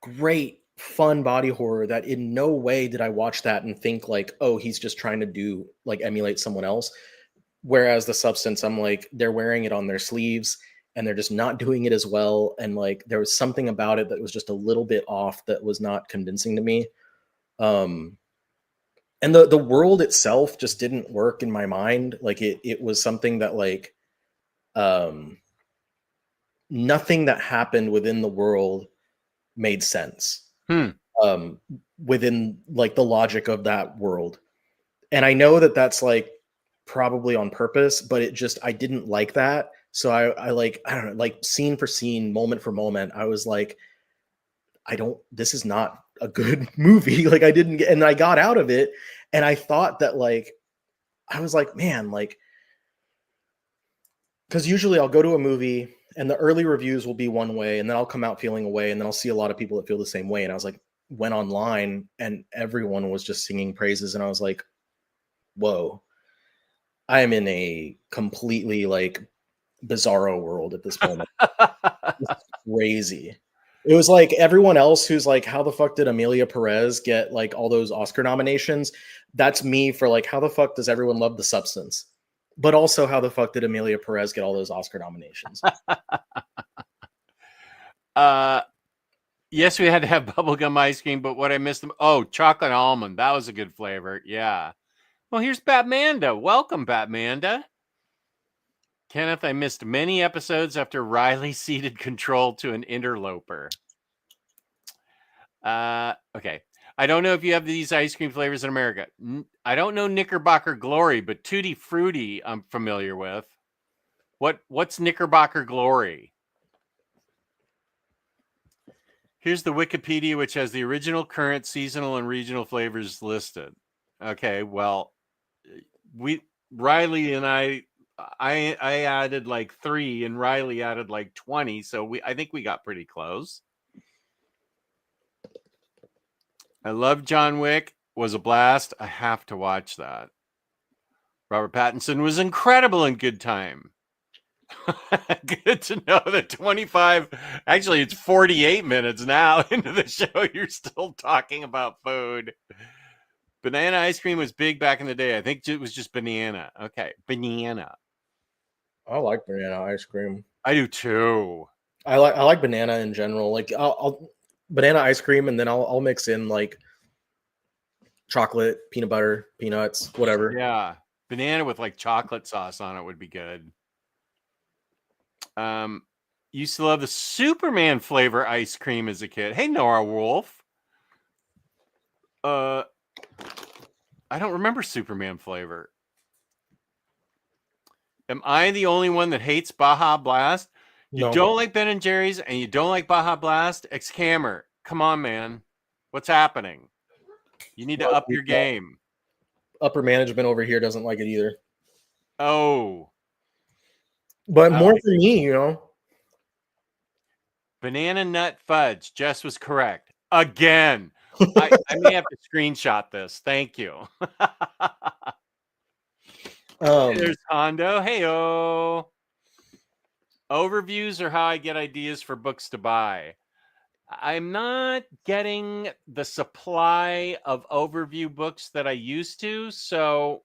great fun body horror that in no way did I watch that and think like, oh, he's just trying to do like emulate someone else. Whereas the Substance, I'm like, they're wearing it on their sleeves and they're just not doing it as well. And like there was something about it that was just a little bit off that was not convincing to me. And the world itself just didn't work in my mind. Like it was something that like um nothing that happened within the world made sense. Hmm. Within like the logic of that world. And I know that that's like probably on purpose, but it just I didn't like that. So I like I don't know, like scene for scene, moment for moment, I was like, this is not a good movie. Like I didn't get, and I got out of it, and I thought that like I was like, man, like because usually I'll go to a movie and the early reviews will be one way, and then I'll come out feeling a way, and then I'll see a lot of people that feel the same way. And I was like, went online and everyone was just singing praises, and I was like, whoa, I am in a completely like bizarro world at this moment. It's crazy. It was like everyone else who's like, how the fuck did Amelia Perez get like all those Oscar nominations? That's me for like, how the fuck does everyone love The Substance? But also, how the fuck did Amelia Perez get all those Oscar nominations? Yes, we had to have bubblegum ice cream, but what I missed them. Oh, chocolate almond. That was a good flavor. Yeah. Well, here's Batmanda. Welcome, Batmanda. Kenneth, I missed many episodes after Riley ceded control to an interloper. Okay. I don't know if you have these ice cream flavors in America. I don't know Knickerbocker Glory, but Tutti Frutti I'm familiar with. What's Knickerbocker Glory? Here's the Wikipedia, which has the original, current, seasonal, and regional flavors listed. Okay, well, Riley and I added like 3, and Riley added like 20, so I think we got pretty close. I love John Wick. Was a blast. I have to watch that. Robert Pattinson was incredible in Good Time. Good to know that 25, actually, it's 48 minutes now into the show. You're still talking about food. Banana ice cream was big back in the day. I think it was just banana. Okay, banana. I like banana ice cream. I do too. I like banana in general. Like I'll banana ice cream, and then I'll mix in like chocolate, peanut butter, peanuts, whatever. Yeah, banana with like chocolate sauce on it would be good. Used to love the Superman flavor ice cream as a kid. Hey, Nora Wolf. I don't remember Superman flavor. Am I the only one that hates Baja Blast? You No, don't like Ben and Jerry's and you don't like Baja Blast? Excammer, come on, man. What's happening? You need to up your game. upper management over here doesn't like it either. Oh. But more for me, you know. Banana nut fudge. Jess was correct. Again. I may have to screenshot this. Thank you. There's Hondo. Hey-o. Overviews are how I get ideas for books to buy. I'm not getting the supply of overview books that I used to, so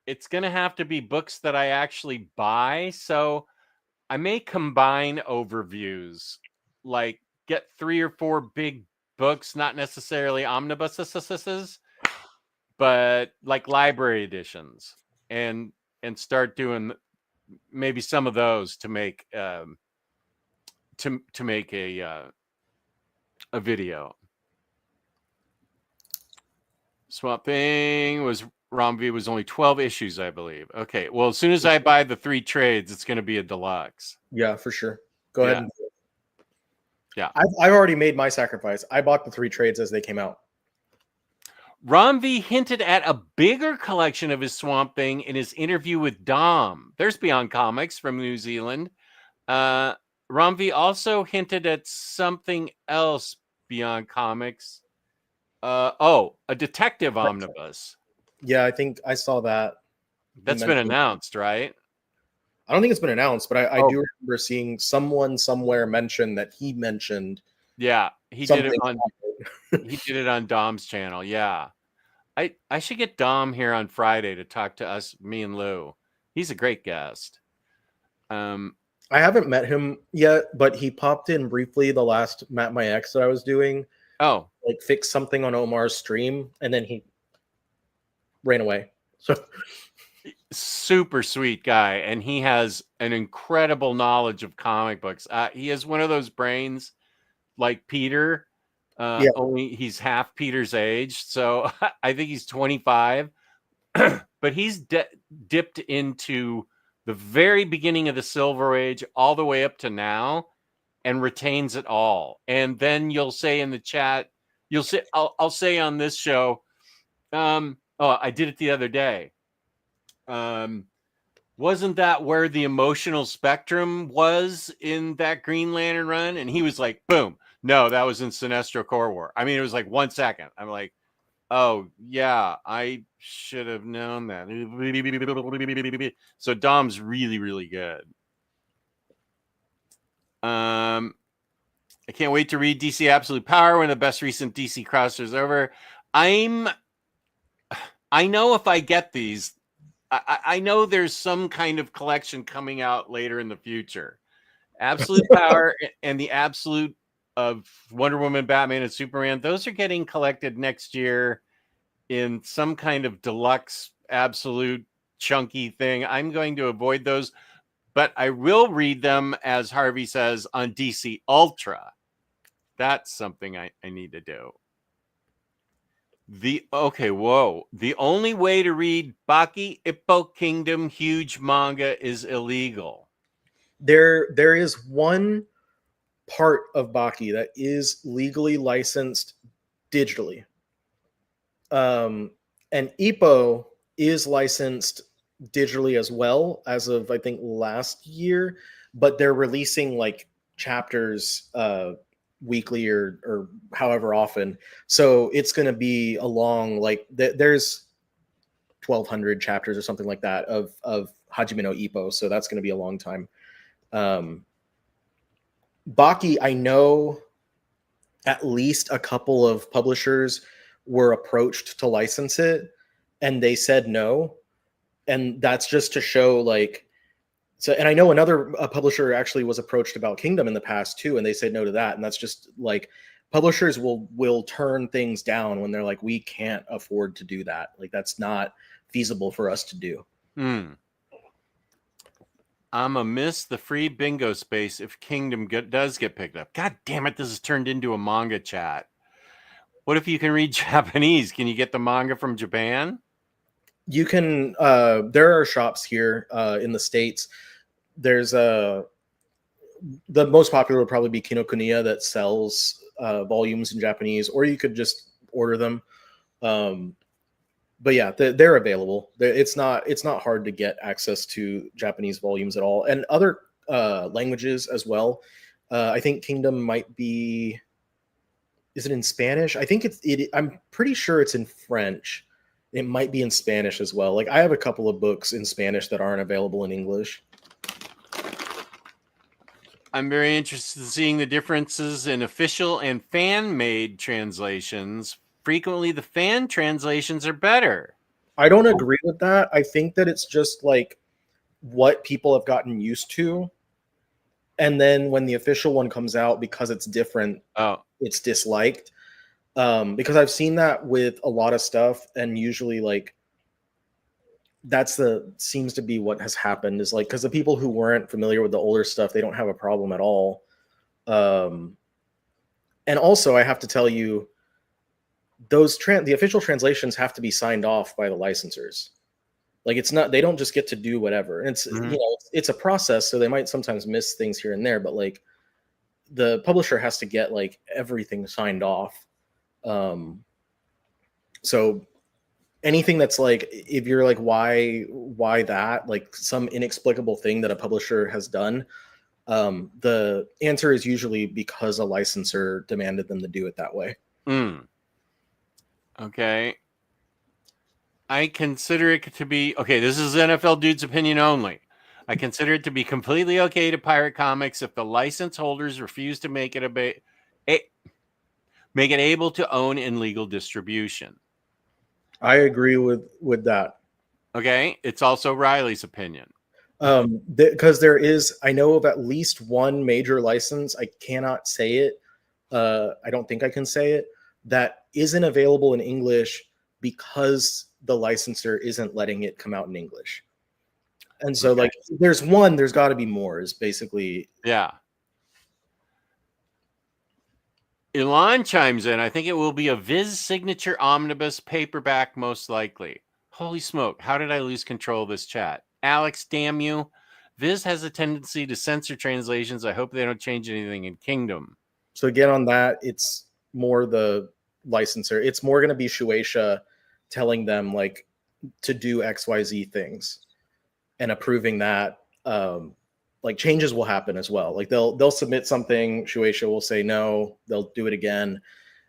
it's going to have to be books that I actually buy. So I may combine overviews, like get 3 or 4 big books, not necessarily omnibuses, but like library editions, and start doing maybe some of those to make to make a video. Swamp Thing was Romvi was only 12 issues, I believe. Okay. Well, as soon as I buy the 3 trades, it's going to be a deluxe. Yeah, for sure. Go ahead. Yeah. And do it. Yeah. I've already made my sacrifice. I bought the 3 trades as they came out. Romvi hinted at a bigger collection of his Swamp Thing in his interview with Dom. There's Beyond Comics from New Zealand. Romvi also hinted at something else beyond comics. A detective omnibus. Yeah, I think I saw that. That's been announced, right? I don't think it's been announced, but I do remember seeing someone somewhere mention that he mentioned. Yeah, he did it on he did it on Dom's channel. Yeah. I should get Dom here on Friday to talk to us, me and Lou. He's a great guest. I haven't met him yet, but he popped in briefly the last Matt My Ex that I was doing. Oh, like fix something on Omar's stream, and then he ran away. So super sweet guy, and he has an incredible knowledge of comic books. He has one of those brains like Peter, only he's half Peter's age. So I think he's 25, but he's dipped into the very beginning of the Silver Age all the way up to now and retains it all. And then you'll say in the chat, you'll say, I'll say on this show, I did it the other day. Wasn't that where the emotional spectrum was in that Green Lantern run? And he was like, boom. No, that was in Sinestro Core War. I mean, it was like 1 second. I'm like, oh, yeah, I should have known that. So Dom's really, really good. I can't wait to read DC Absolute Power, one of the best recent DC crossovers ever. I know if I get these, I know there's some kind of collection coming out later in the future. Absolute Power and the Absolute of Wonder Woman, Batman, and Superman, those are getting collected next year in some kind of deluxe, absolute, chunky thing. I'm going to avoid those, but I will read them, as Harvey says, on DC Ultra. That's something I need to do. The only way to read Baki Ippo Kingdom huge manga is illegal. There is one part of Baki that is legally licensed digitally. And Ippo is licensed digitally as well as of I think last year, but they're releasing like chapters weekly or however often. So it's going to be a long there's 1,200 chapters or something like that of Hajime no Ippo. So that's going to be a long time. Baki, I know at least a couple of publishers were approached to license it and they said no. And that's just to show like, so, and I know another publisher actually was approached about Kingdom in the past too, and they said no to that. And that's just like publishers will turn things down when they're like, we can't afford to do that. Like that's not feasible for us to do. I'ma miss the free bingo space if Kingdom does get picked up. God damn it, this has turned into a manga chat. What if you can read Japanese? Can you get the manga from Japan? You can. There are shops here in the States. There's the most popular would probably be Kinokuniya that sells volumes in Japanese, or you could just order them. But yeah, they're available. It's not hard to get access to Japanese volumes at all, and other languages as well. I think Kingdom might be. Is it in Spanish? I think I'm pretty sure it's in French. It might be in Spanish as well. Like I have a couple of books in Spanish that aren't available in English. I'm very interested in seeing the differences in official and fan-made translations. Frequently, the fan translations are better. I don't agree with that. I think that it's just like what people have gotten used to. And then when the official one comes out, because it's different, it's disliked. Because I've seen that with a lot of stuff, and usually like seems to be what has happened is like because the people who weren't familiar with the older stuff, they don't have a problem at all. And also I have to tell you, the official translations have to be signed off by the licensors. Like it's not, they don't just get to do whatever. And it's Mhm. you know, it's a process, so they might sometimes miss things here and there, but like the publisher has to get like everything signed off. So anything that's like, if you're like, why that, like some inexplicable thing that a publisher has done, the answer is usually because a licensor demanded them to do it that way. Mm. Okay. I consider it to be okay. This is NFL Dude's opinion only. I consider it to be completely okay to pirate comics if the license holders refuse to make it make it able to own in legal distribution. I agree with that. Okay, it's also Riley's opinion. Because there is, I know of at least one major license. I cannot say it. I don't think I can say it. That isn't available in English because the licensor isn't letting it come out in English. And so, Okay. like, there's one. There's got to be more. Is basically. Yeah. Elon chimes in. I think it will be a Viz signature omnibus paperback, most likely. Holy smoke. How did I lose control of this chat? Alex, damn you. Viz has a tendency to censor translations. I hope they don't change anything in Kingdom. So again, on that, it's more the licensor. It's more going to be Shueisha telling them like to do XYZ things and approving that. Like changes will happen as well. Like they'll submit something, Shueisha will say no, they'll do it again,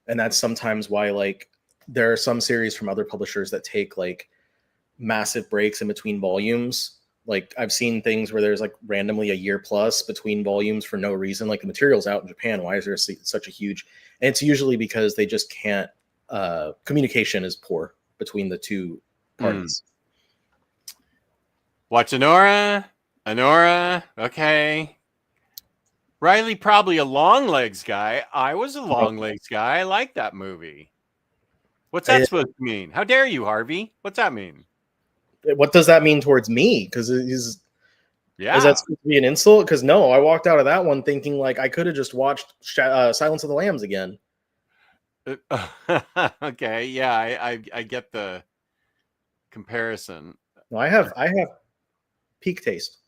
and that's sometimes why like there are some series from other publishers that take like massive breaks in between volumes. Like I've seen things where there's like randomly a year plus between volumes for no reason. Like the material's out in Japan. Why is there such a huge? And it's usually because they just can't. Communication is poor between the two parties. Watch Honora. Okay. Riley, probably a long legs guy. I was a long legs guy. I like that movie. What's that supposed to mean? How dare you, Harvey? What's that mean? What does that mean towards me? Because is that supposed to be an insult? Because no, I walked out of that one thinking like I could have just watched Silence of the Lambs again. Okay, yeah, I get the comparison. No, I have peak taste.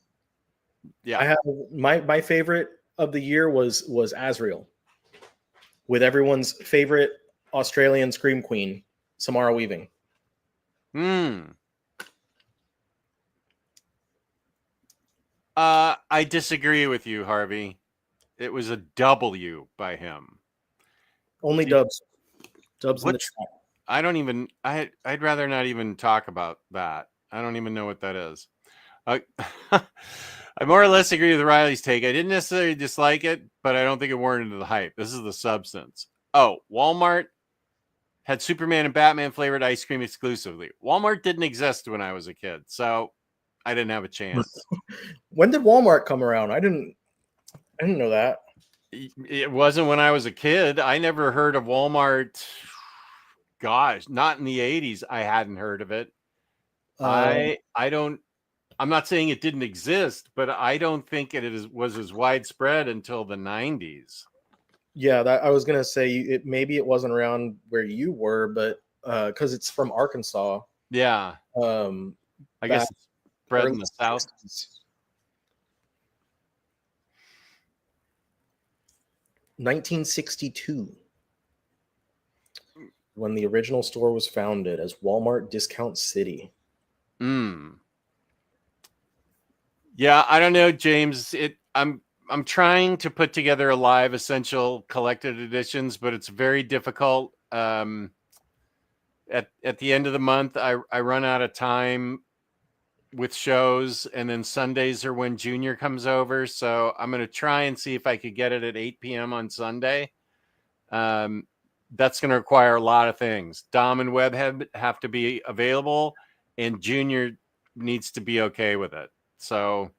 Yeah, I have my favorite of the year was Asriel, with everyone's favorite Australian scream queen, Samara Weaving. I disagree with you, Harvey. It was a W by him. Only dubs. Dubs in the chat. I don't even. I'd rather not even talk about that. I don't even know what that is. I more or less agree with Riley's take. I didn't necessarily dislike it, but I don't think it warranted the hype. This is the substance. Oh, Walmart had Superman and Batman flavored ice cream exclusively. Walmart didn't exist when I was a kid, so I didn't have a chance. When did Walmart come around? I didn't know that. It wasn't when I was a kid. I never heard of Walmart. Gosh, not in the 80s. I hadn't heard of it. I don't. I'm not saying it didn't exist, but I don't think it was as widespread until the 90s. Yeah, I was gonna say maybe it wasn't around where you were, but because it's from Arkansas. Yeah. I guess it's spread in the South. 1962, when the original store was founded as Walmart Discount City. Yeah, I don't know, James. I'm trying to put together a live essential collected editions, but it's very difficult. At the end of the month, I run out of time with shows, and then Sundays are when Junior comes over. So I'm going to try and see if I could get it at 8 p.m. on Sunday. That's going to require a lot of things. Dom and Webb have to be available, and Junior needs to be okay with it. So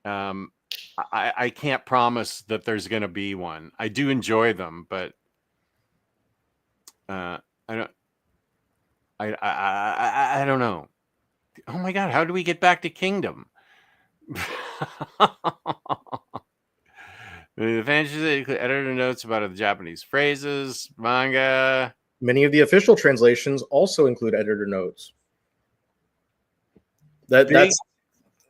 I can't promise that there's going to be one. I do enjoy them, but I don't know. Oh my God, how do we get back to Kingdom? The fantasy editor notes about the Japanese phrases, manga. Many of the official translations also include editor notes.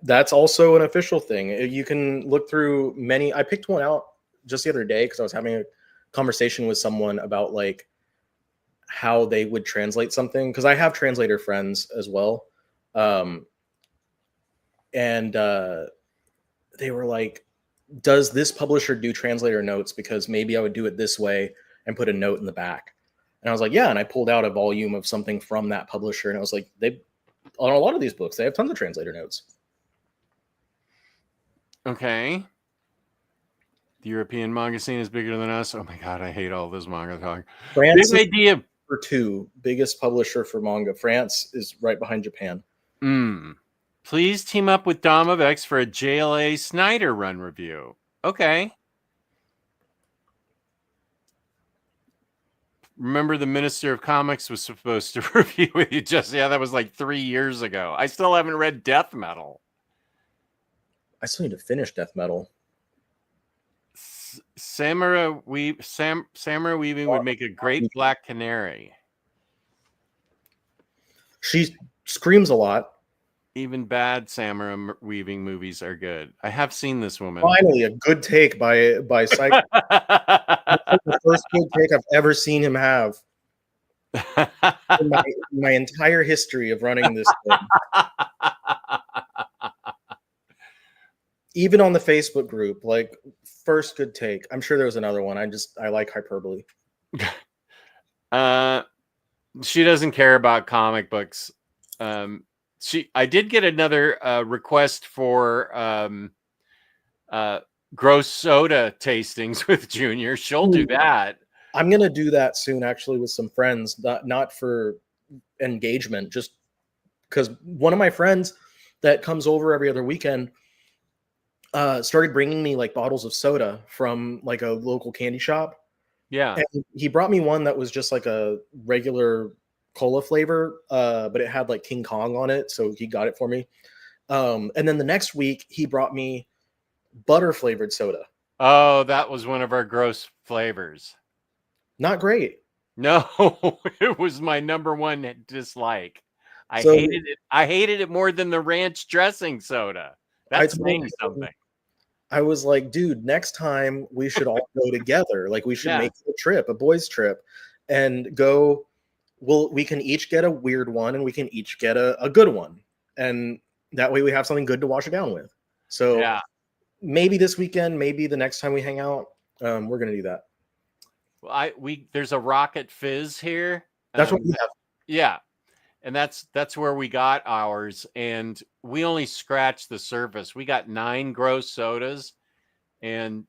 That's also an official thing. You can look through many. I picked one out just the other day because I was having a conversation with someone about like how they would translate something, because I have translator friends as well, and they were like, does this publisher do translator notes? Because maybe I would do it this way and put a note in the back. And I was like, yeah. And I pulled out a volume of something from that publisher, and I was like, they, on a lot of these books, they have tons of translator notes. Okay. The European manga scene is bigger than us. Oh my god, I hate all this manga talk. France Big idea. Number 2 biggest publisher for manga. France is right behind Japan. Please team up with Dom of X for a JLA Snyder run review. Okay. Remember, the Minister of Comics was supposed to review with you just, yeah, that was like 3 years ago. I still haven't read Death Metal. I still need to finish Death Metal. Samara Weaving would make a great Black Canary. She screams a lot. Even bad Samara Weaving movies are good. I have seen this woman. Finally, a good take by Psycho. The first good take I've ever seen him have in my entire history of running this thing. Even on the Facebook group, like, first good take. I'm sure there was another one. I like hyperbole. She doesn't care about comic books. I did get another request for gross soda tastings with Junior. She'll do that. I'm gonna do that soon, actually, with some friends. Not for engagement, just because one of my friends that comes over every other weekend started bringing me like bottles of soda from like a local candy shop. Yeah, and he brought me one that was just like a regular cola flavor, but it had like King Kong on it, so he got it for me. And then the next week he brought me butter flavored soda. Oh, that was one of our gross flavors. Not great. No, it was my number one dislike. I hated it. I hated it more than the ranch dressing soda. That's saying something. I was like, dude, next time we should all go together. Like, we should make a trip, a boys trip, and go. We can each get a weird one, and we can each get a good one, and that way we have something good to wash it down with. So maybe this weekend, maybe the next time we hang out, we're gonna do that. Well, there's a Rocket Fizz here. That's what we have. Yeah, and that's where we got ours, and we only scratched the surface. We got 9 gross sodas, and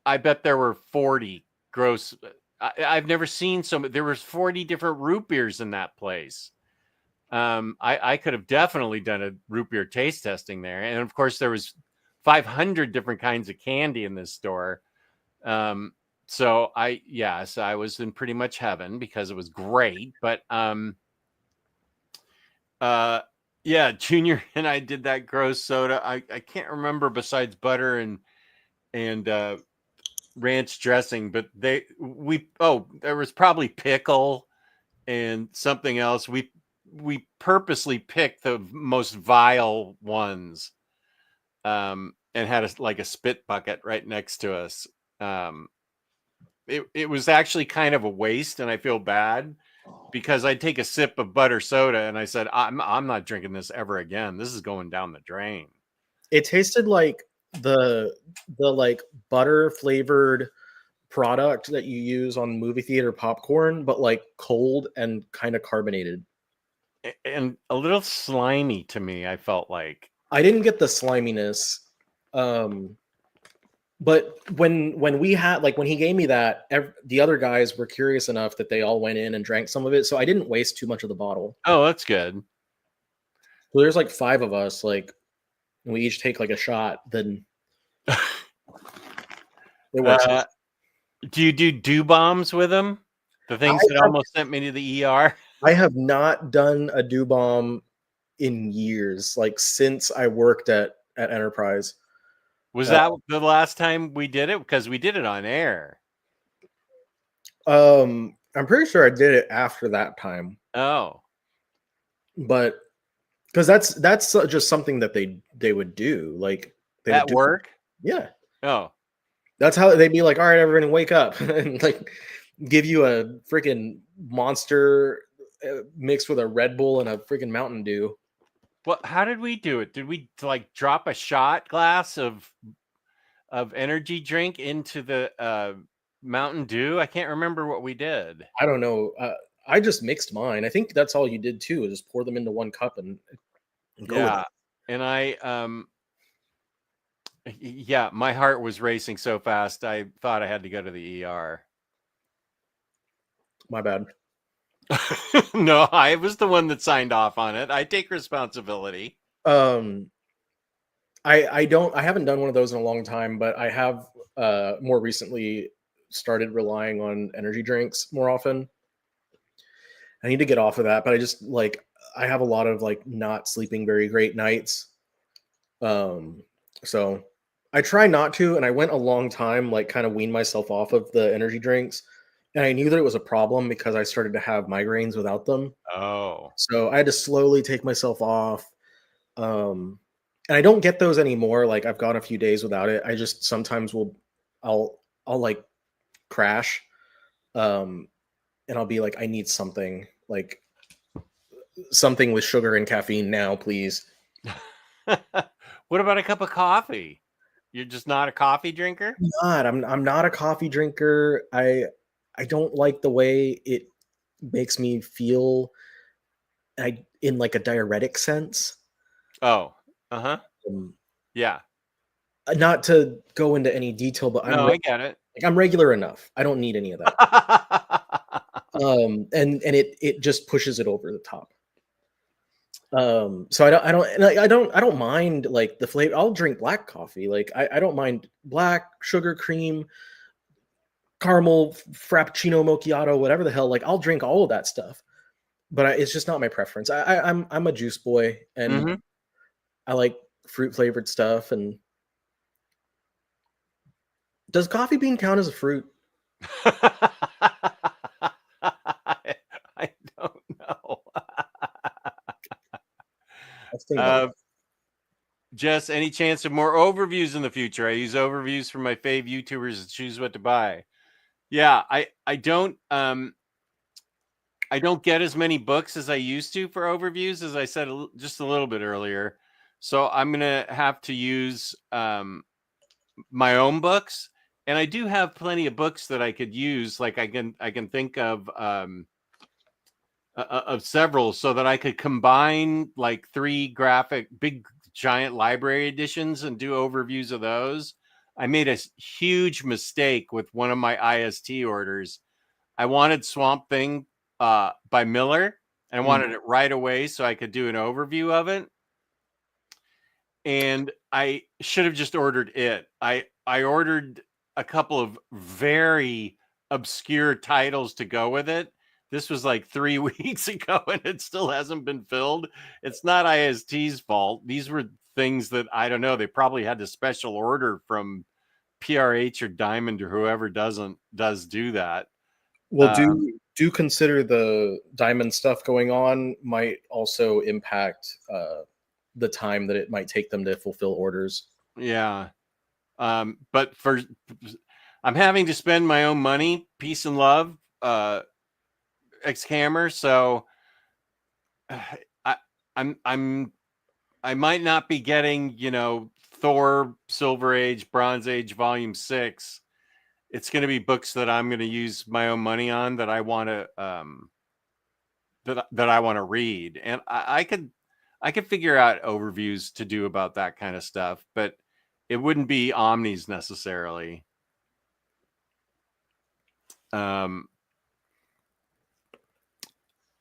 I bet there were 40 gross. I've never seen so many. There was 40 different root beers in that place. I could have definitely done a root beer taste testing there, and of course there was 500 different kinds of candy in this store. So I was in pretty much heaven because it was great. But Junior and I did that gross soda. I can't remember besides butter and ranch dressing, but there was probably pickle and something else. We purposely picked the most vile ones, and had a spit bucket right next to us. It was actually kind of a waste, and I feel bad because I'd take a sip of butter soda and I said, I'm not drinking this ever again. This is going down the drain. It tasted like the like butter flavored product that you use on movie theater popcorn, but like cold and kind of carbonated and a little slimy to me. I felt like I didn't get the sliminess. But when we had, like, when he gave me that, the other guys were curious enough that they all went in and drank some of it, so I didn't waste too much of the bottle. Oh, that's good. So there's like 5 of us, like, and we each take like a shot, then it works. Do you do bombs with them? The things that almost sent me to the ER? I have not done a do bomb in years, like since I worked at Enterprise. Was that the last time we did it? Because we did it on air. I'm pretty sure I did it after that time, Oh, but because that's just something that they would do. Like they would at do, work? yeah. Oh, That's how they'd be like, all right, everyone, wake up, and like give you a freaking monster mixed with a Red Bull and a freaking Mountain Dew. well, how did we do it? Did we like drop a shot glass of energy drink into the Mountain Dew? I can't remember what we did. I don't know. I just mixed mine. I think that's all you did too, is just pour them into one cup and go with Yeah. it. And yeah, my heart was racing so fast I thought I had to go to the ER. My bad. No, I was the one that signed off on it. I take responsibility. Um, I haven't done one of those in a long time, but I have more recently started relying on energy drinks more often. I need to get off of that, but I just like I have a lot of like not sleeping very great nights. So I try not to, and I went a long time like kind of wean myself off of the energy drinks, and I knew that it was a problem because I started to have migraines without them. Oh. So I had to slowly take myself off. Um, and I don't get those anymore. Like I've gone a few days without it. I just sometimes I'll like crash, um, and I'll be like, I need something like something with sugar and caffeine now, please. What about a cup of coffee? You're just not a coffee drinker? I'm not a coffee drinker. I don't like the way it makes me feel. I in like a diuretic sense. Oh, uh-huh. Um, Yeah. Not to go into any detail, but No, I get it. like I'm regular enough. I don't need any of that. And it just pushes it over the top. So I don't mind like the flavor. I'll drink black coffee. Like I don't mind black sugar cream, caramel, frappuccino, macchiato, whatever the hell. Like I'll drink all of that stuff, but it's just not my preference. I'm a juice boy, and Mhm. I like fruit flavored stuff. And does coffee bean count as a fruit? I don't know. Let's think about Uh, that. Jess, any chance of more overviews in the future? I use overviews from my fave YouTubers to choose what to buy. Yeah, I don't get as many books as I used to for overviews, as I said just a little bit earlier. So I'm gonna have to use my own books, and I do have plenty of books that I could use. Like I can think of several, so that I could combine like three graphic big giant library editions and do overviews of those. I made a huge mistake with one of my IST orders. I wanted Swamp Thing by Miller, and I Mm. wanted it right away so I could do an overview of it. And I should have just ordered it. I ordered a couple of very obscure titles to go with it. This was like 3 weeks ago and it still hasn't been filled. It's not IST's fault. These were things that I don't know. They probably had to special order from PRH or Diamond or whoever does do that. Well, Um, do consider the diamond stuff going on might also impact the time that it might take them to fulfill orders. yeah. But for I'm having to spend my own money, peace and love, Xhammer. So I, I'm I might not be getting Thor, Silver Age, Bronze Age, Volume 6. It's going to be books that I'm going to use my own money on that I want to that I want to read, and I could figure out overviews to do about that kind of stuff, but it wouldn't be Omnis necessarily. Um,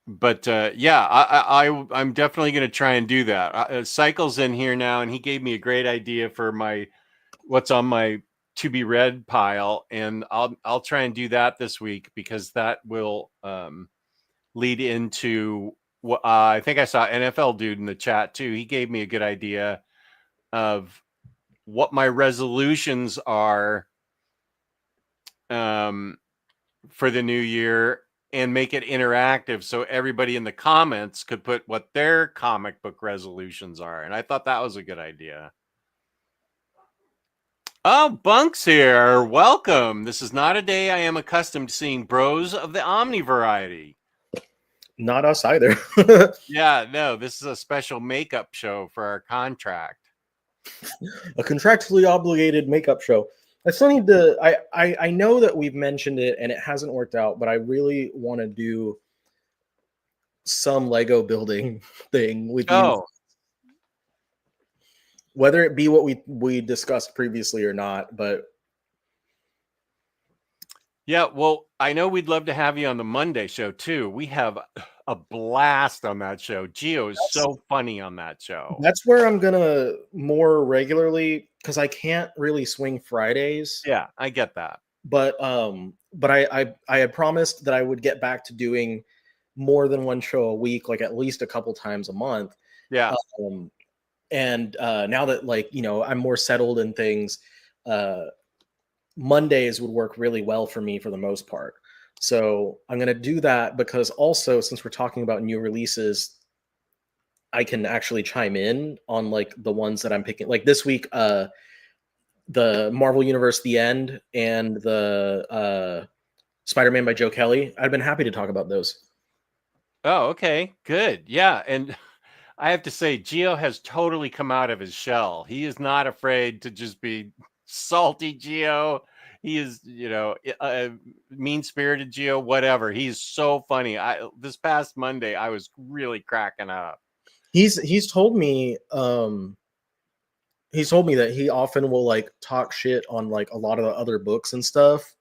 but yeah, I'm definitely going to try and do that. Cycle's in here now, and he gave me a great idea for my what's on my to be read pile, and I'll try and do that this week because that will lead into what I think I saw NFL dude in the chat too. He gave me a good idea of what my resolutions are um, for the new year. and make it interactive so everybody in the comments could put what their comic book resolutions are. And I thought that was a good idea. Oh, Bunk's here. Welcome. This is not a day I am accustomed to seeing bros of the Omni variety. Not us either. Yeah, no, this is a special makeup show for our contract. A contractually obligated makeup show. I still need to. I know that we've mentioned it and it hasn't worked out, but I really want to do some Lego building thing with you, Oh, whether it be what we discussed previously or not. But yeah, well, I know we'd love to have you on the Monday show too. We have a blast on that show. Geo is so funny on that show. that's where I'm gonna more regularly, because I can't really swing Fridays. Yeah, I get that. But I had promised that I would get back to doing more than one show a week, like at least a couple times a month. Yeah. And now that, like, you know, I'm more settled in things, Mondays would work really well for me for the most part. So I'm going to do that, because also, since we're talking about new releases, I can actually chime in on like the ones that I'm picking. Like this week, the Marvel Universe The End and the Spider-Man by Joe Kelly. I've been happy to talk about those. Oh, okay. Good. Yeah, and I have to say Geo has totally come out of his shell. He is not afraid to just be salty Geo. He is, you know, mean-spirited Geo, whatever. He's so funny. This past Monday I was really cracking up. He's told me that he often will like talk shit on like a lot of the other books and stuff.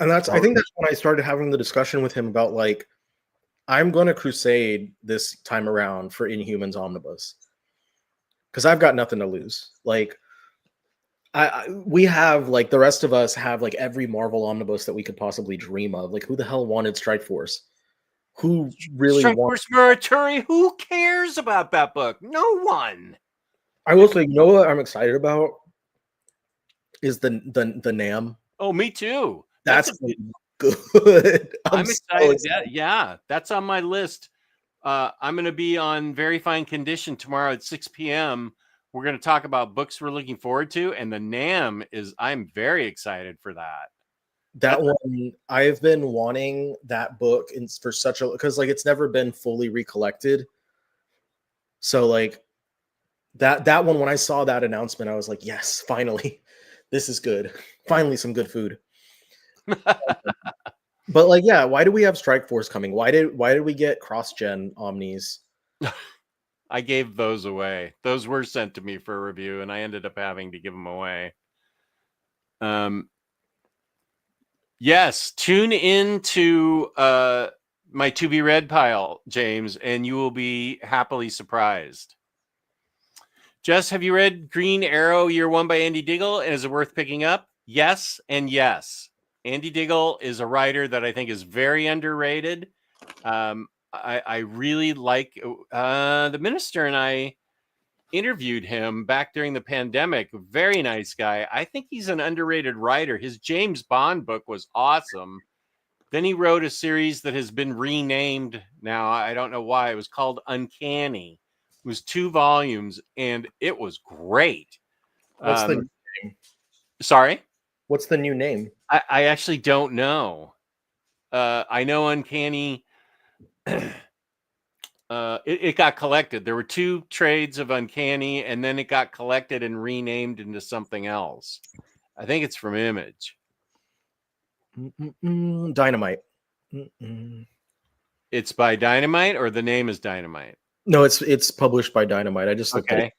And I think that's when I started having the discussion with him about like, I'm going to crusade this time around for Inhumans Omnibus, because I've got nothing to lose. Like, we have, like, the rest of us have like every Marvel Omnibus that we could possibly dream of. Like, who the hell wanted Strike Force? Who really Strike wants? Force Morituri? Who cares about that book? No one. I will say, you know what I'm excited about is the Nam. Oh, me too. That's good. I'm so excited. Yeah, that's on my list. I'm going to be on Very Fine Condition tomorrow at 6 p.m. We're going to talk about books we're looking forward to, and the NAM is. I'm very excited for that. That one, I've been wanting that book for such a, because like it's never been fully recollected. So like that one, when I saw that announcement, I was like, yes, finally, this is good. Finally, some good food. But like, yeah, why do we have Strike Force coming? Why did we get cross-gen Omnis? I gave those away. Those were sent to me for review, and I ended up having to give them away. Yes, tune in to my to be read pile, James, and you will be happily surprised. Jess, have you read Green Arrow Year One by Andy Diggle? And is it worth picking up? Yes, and yes. Andy Diggle is a writer that I think is very underrated. I really like the minister, and I interviewed him back during the pandemic. Very nice guy. I think he's an underrated writer. His James Bond book was awesome. Then he wrote a series that has been renamed now. I don't know why. It was called Uncanny. It was 2 volumes, and it was great. What's the new name? Sorry? What's the new name? I actually don't know. I know Uncanny. It got collected. There were 2 trades of Uncanny, and then it got collected and renamed into something else. I think it's from Image. Dynamite. It's by Dynamite, or the name is Dynamite? No, it's published by Dynamite. I just looked at it.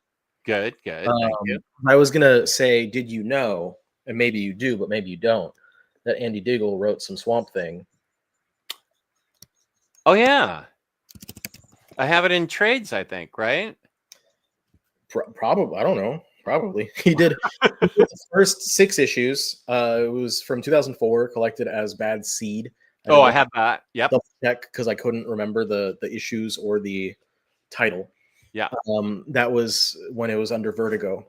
Good. Thank you. I was gonna say, did you know, and maybe you do, but maybe you don't, that Andy Diggle wrote some Swamp Thing? Oh yeah, I have it in trades, I think, right? Probably. I don't know. Probably. He did the first 6 issues. It was from 2004, collected as Bad Seed. I have that. Yep. Double check, because I couldn't remember the issues or the title. Yeah. That was when it was under Vertigo,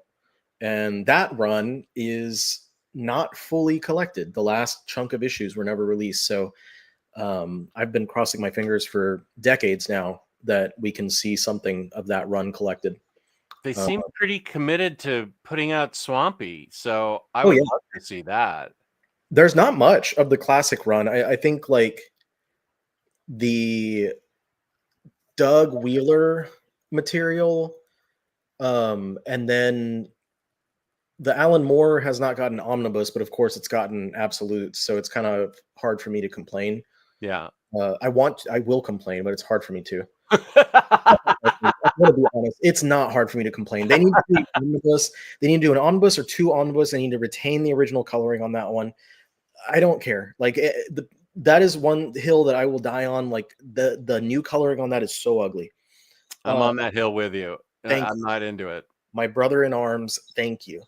and that run is not fully collected. The last chunk of issues were never released. So I've been crossing my fingers for decades now that we can see something of that run collected. They seem pretty committed to putting out Swampy, so I Oh would yeah, love to see that. there's not much of the classic run. I think like the Doug Wheeler material, and then the Alan Moore has not gotten omnibus, but of course it's gotten absolutes, so it's kind of hard for me to complain. Yeah. I will complain, but it's hard for me to. I'm gonna be honest. It's not hard for me to complain. They need to do omnibus. They need to do an omnibus or two omnibus. They need to retain the original coloring on that one. I don't care. Like that is one hill that I will die on. Like the new coloring on that is so ugly. I'm on that hill with you. Thank I'm you. not into it. My brother in arms. Thank you.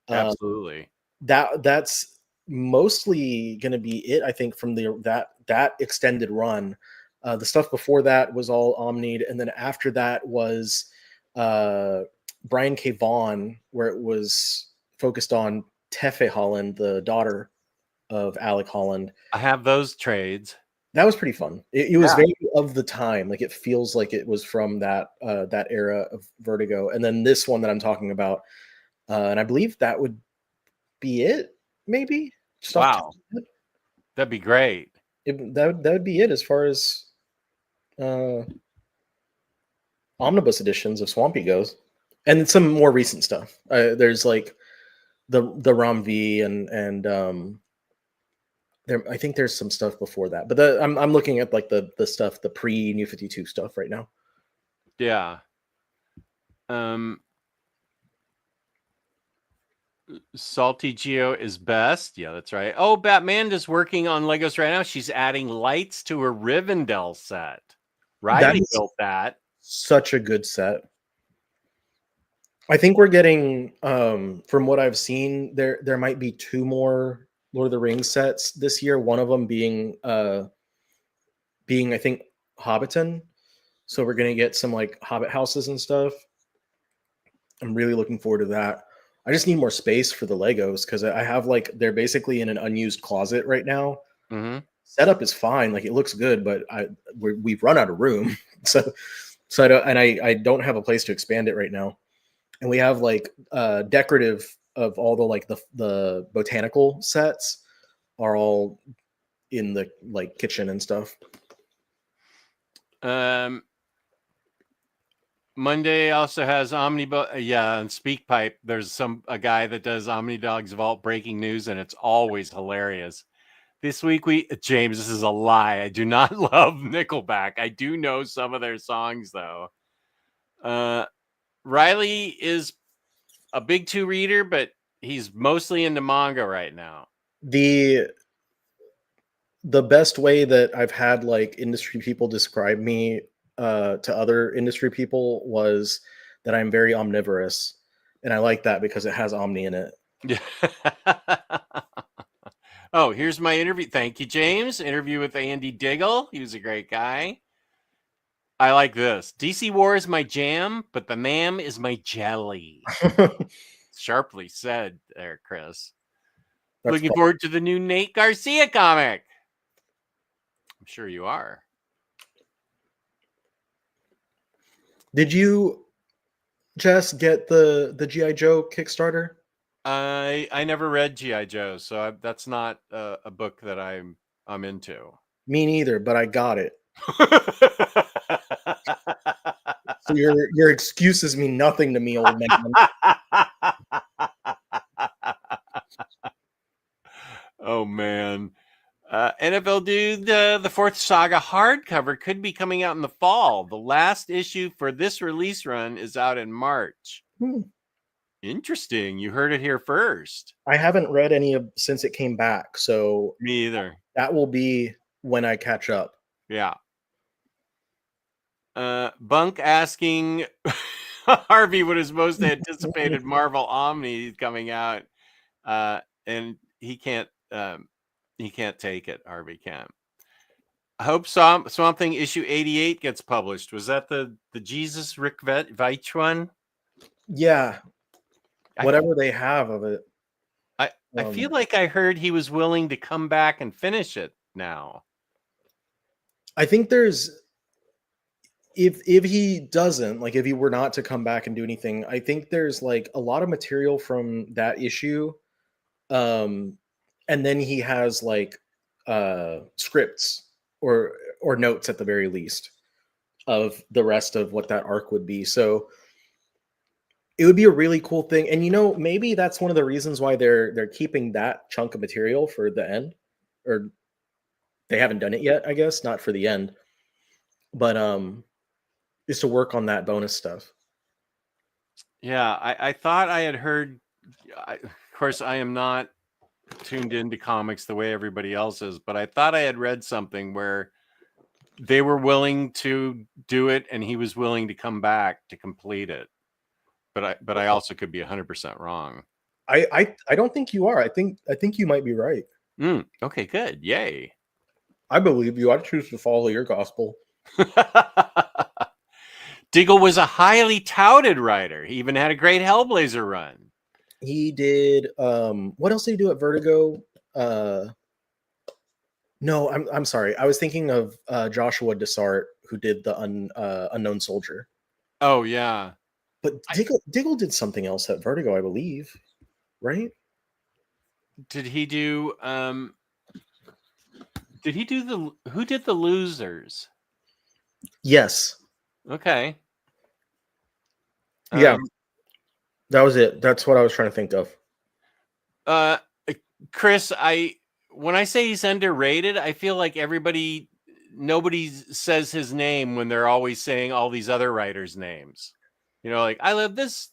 Absolutely. That's mostly going to be it. I think from that extended run. The stuff before that was all Omnied, and then after that was Brian K. Vaughan, where it was focused on Tefe Holland, the daughter of Alec Holland. I have those trades. That was pretty fun. It was very of the time. Like it feels like it was from that era of Vertigo. And then this one that I'm talking about, and I believe that would be it. Maybe. Wow, that'd be great. That would be it as far as omnibus editions of Swampy goes, and some more recent stuff. There's like the Rom V and there. I think there's some stuff before that, but I'm looking at like the stuff, the pre New 52 stuff right now. Yeah. Salty Geo is best. Yeah, that's right. Oh, Batmanda's working on Legos right now. She's adding lights to her Rivendell set. Riley built that. Such a good set. I think we're getting, from what I've seen, there might be two more Lord of the Rings sets this year. One of them being I think Hobbiton. So we're gonna get some like Hobbit houses and stuff. I'm really looking forward to that. I just need more space for the Legos because I have like they're basically in an unused closet right now. Mm-hmm. Setup is fine, like it looks good, but we've run out of room, so I don't have a place to expand it right now. And we have like decorative of all the like the botanical sets are all in the like kitchen and stuff. Monday also has OmniBros. Yeah, and SpeakPipe. There's a guy that does OmniDog's Vault breaking news, and it's always hilarious. This week James, this is a lie. I do not love Nickelback. I do know some of their songs though. Riley is a Big Two reader, but he's mostly into manga right now. The best way that I've had like industry people describe me to other industry people was that I'm very omnivorous, and I like that because it has Omni in it. Yeah. Oh, here's my interview. Thank you, James. Interview with Andy Diggle. He was a great guy. I like this. DC War is my jam, but the MAM is my jelly. Sharply said there, Chris. Looking forward to the new Nate Garcia comic. I'm sure you are. Did you just get the G.I. Joe Kickstarter? I never read G.I. Joe, so that's not a book that I'm into. Me neither, but I got it. So your excuses mean nothing to me, old man. Oh man. NFL Dude, the fourth saga hardcover could be coming out in the fall. The last issue for this release run is out in March. Interesting. You heard it here first. I haven't read any of since it came back, so me either. That will be when I catch up. Yeah. Bunk asking Harvey what his most anticipated Marvel Omni coming out, and he can't take it. Harvey can't. I hope Swamp Thing issue 88 gets published. Was that the Jesus Rick Veitch one? Yeah. Whatever they have of it. I feel like I heard he was willing to come back and finish it now. I think there's if he doesn't, like if he were not to come back and do anything, I think there's like a lot of material from that issue. Um and then he has like scripts or notes at the very least of the rest of what that arc would be. So it would be a really cool thing. And maybe that's one of the reasons why they're keeping that chunk of material for the end, or they haven't done it yet, I guess, not for the end, but is to work on that bonus stuff. Yeah, I thought I had heard. Of course, I am not tuned into comics the way everybody else is, but I thought I had read something where they were willing to do it, and he was willing to come back to complete it. But I also could be 100% wrong. I don't think you are. I think you might be right. Okay, good. Yay. I believe you. I choose to follow your gospel. Diggle was a highly touted writer. He even had a great Hellblazer run. He did. What else did he do at Vertigo? No, I'm sorry. I was thinking of Joshua Dessart, who did the Unknown Soldier. Oh yeah, But Diggle did something else at Vertigo, I believe. Right? did he do? Did he do the? Who did the Losers? Yes. Okay. Yeah. That was it. That's what I was trying to think of. Chris, when I say he's underrated, I feel like nobody says his name when they're always saying all these other writers' names. Like I love this,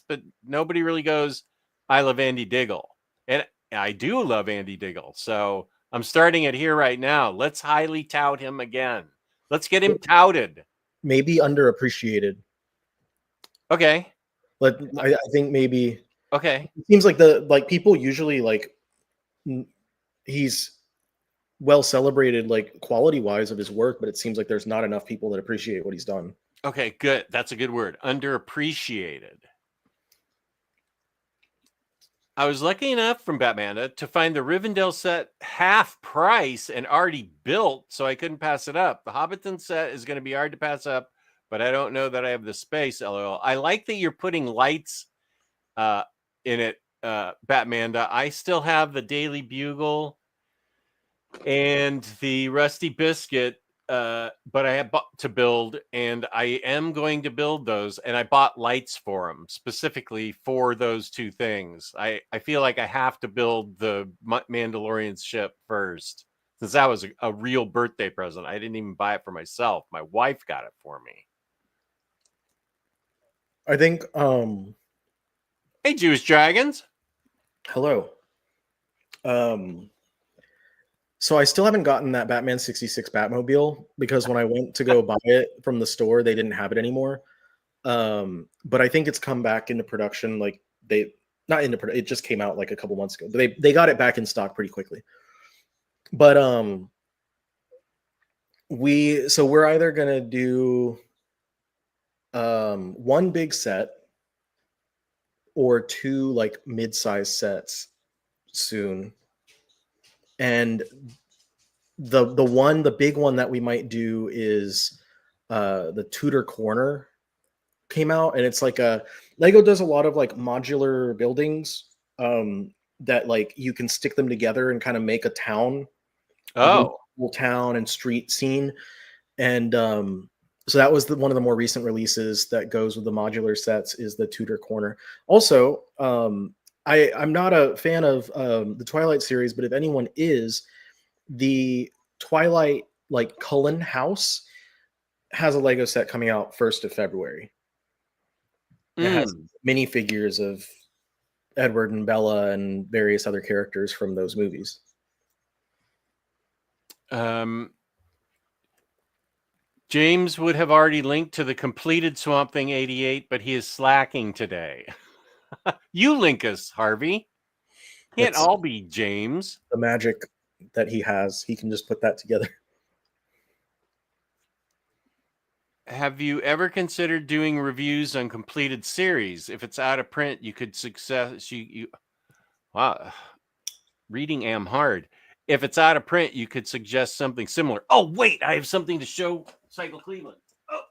but nobody really goes, I love Andy Diggle. And I do love Andy Diggle. So I'm starting it here right now. Let's highly tout him again. Let's get him touted. Maybe underappreciated. Okay. But I think maybe Okay. it seems like people usually he's well celebrated like quality wise of his work, but it seems like there's not enough people that appreciate what he's done. Okay, good. That's a good word. Underappreciated. I was lucky enough from Batmanda to find the Rivendell set half price and already built, so I couldn't pass it up. The Hobbiton set is going to be hard to pass up, but I don't know that I have the space. LOL. I like that you're putting lights in it, Batmanda. I still have the Daily Bugle and the Rusty Biscuit, but I have to build, and I am going to build those, and I bought lights for them specifically for those two things. I feel like I have to build the Mandalorian ship first, since that was a real birthday present. I didn't even buy it for myself. My wife got it for me. I think Hey, Jewish Dragons. hello. So I still haven't gotten that Batman 66 Batmobile because when I went to go buy it from the store, they didn't have it anymore. But I think it's come back into production. Like they not into production, it just came out like a couple months ago. But they got it back in stock pretty quickly. But we're either gonna do one big set or two like mid-size sets soon. And the big one that we might do is the Tudor Corner came out, and it's like Lego does a lot of like modular buildings that like you can stick them together and kind of make a town, a whole town and street scene. And so that was one of the more recent releases that goes with the modular sets is the Tudor Corner. Also, I'm not a fan of the Twilight series, but if anyone is, the Twilight like Cullen house has a Lego set coming out 1st of February. It has minifigures of Edward and Bella and various other characters from those movies. James would have already linked to the completed Swamp Thing 88, but he is slacking today. You link us, Harvey. Can't all be James. The magic that he has, he can just put that together. Have you ever considered doing reviews on completed series? If it's out of print, you could wow, reading am hard. if it's out of print, you could suggest something similar. Oh, wait, I have something to show Cycle Cleveland. Oh.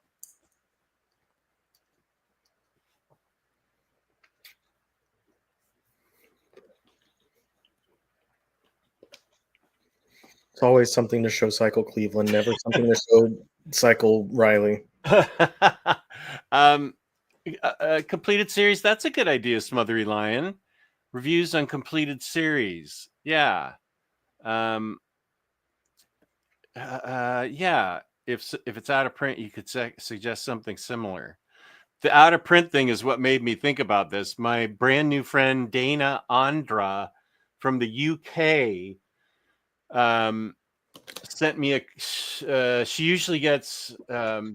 It's always something to show Cycle Cleveland, never something to show Cycle Riley. Completed series. That's a good idea, Smothery Lion. Reviews on completed series. Yeah. Yeah. If it's out of print, you could suggest something similar. The out of print thing is what made me think about this. My brand new friend Dana Andra from the UK sent me she usually gets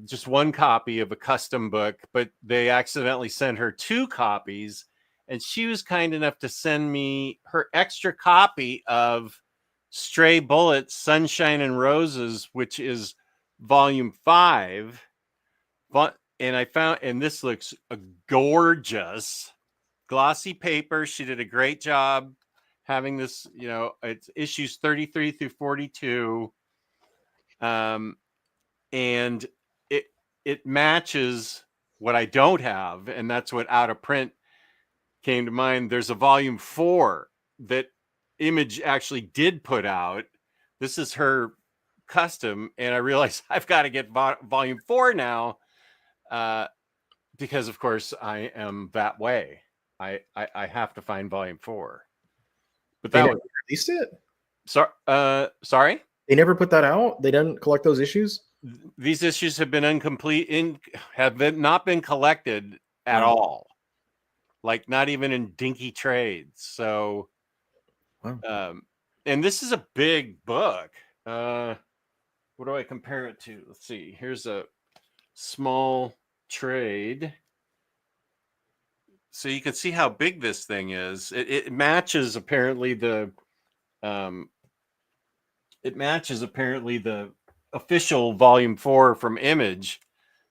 just one copy of a custom book, but they accidentally sent her 2 copies, and she was kind enough to send me her extra copy of Stray Bullets, Sunshine and Roses, which is volume 5. And I found, and this looks gorgeous, glossy paper. She did a great job having this, it's issues 33 through 42. And it matches what I don't have, and that's what out of print came to mind. There's a volume 4 that Image actually did put out. This is her custom, and I realized I've got to get volume 4 now, because of course I am that way. I have to find volume 4. But They that never was released it. sorry. They never put that out. They didn't collect those issues. These issues have been not been collected at all, like not even in dinky trades. So, Wow. And this is a big book. What do I compare it to? Let's see. Here's a small trade, so you can see how big this thing is. It matches apparently the official volume 4 from Image.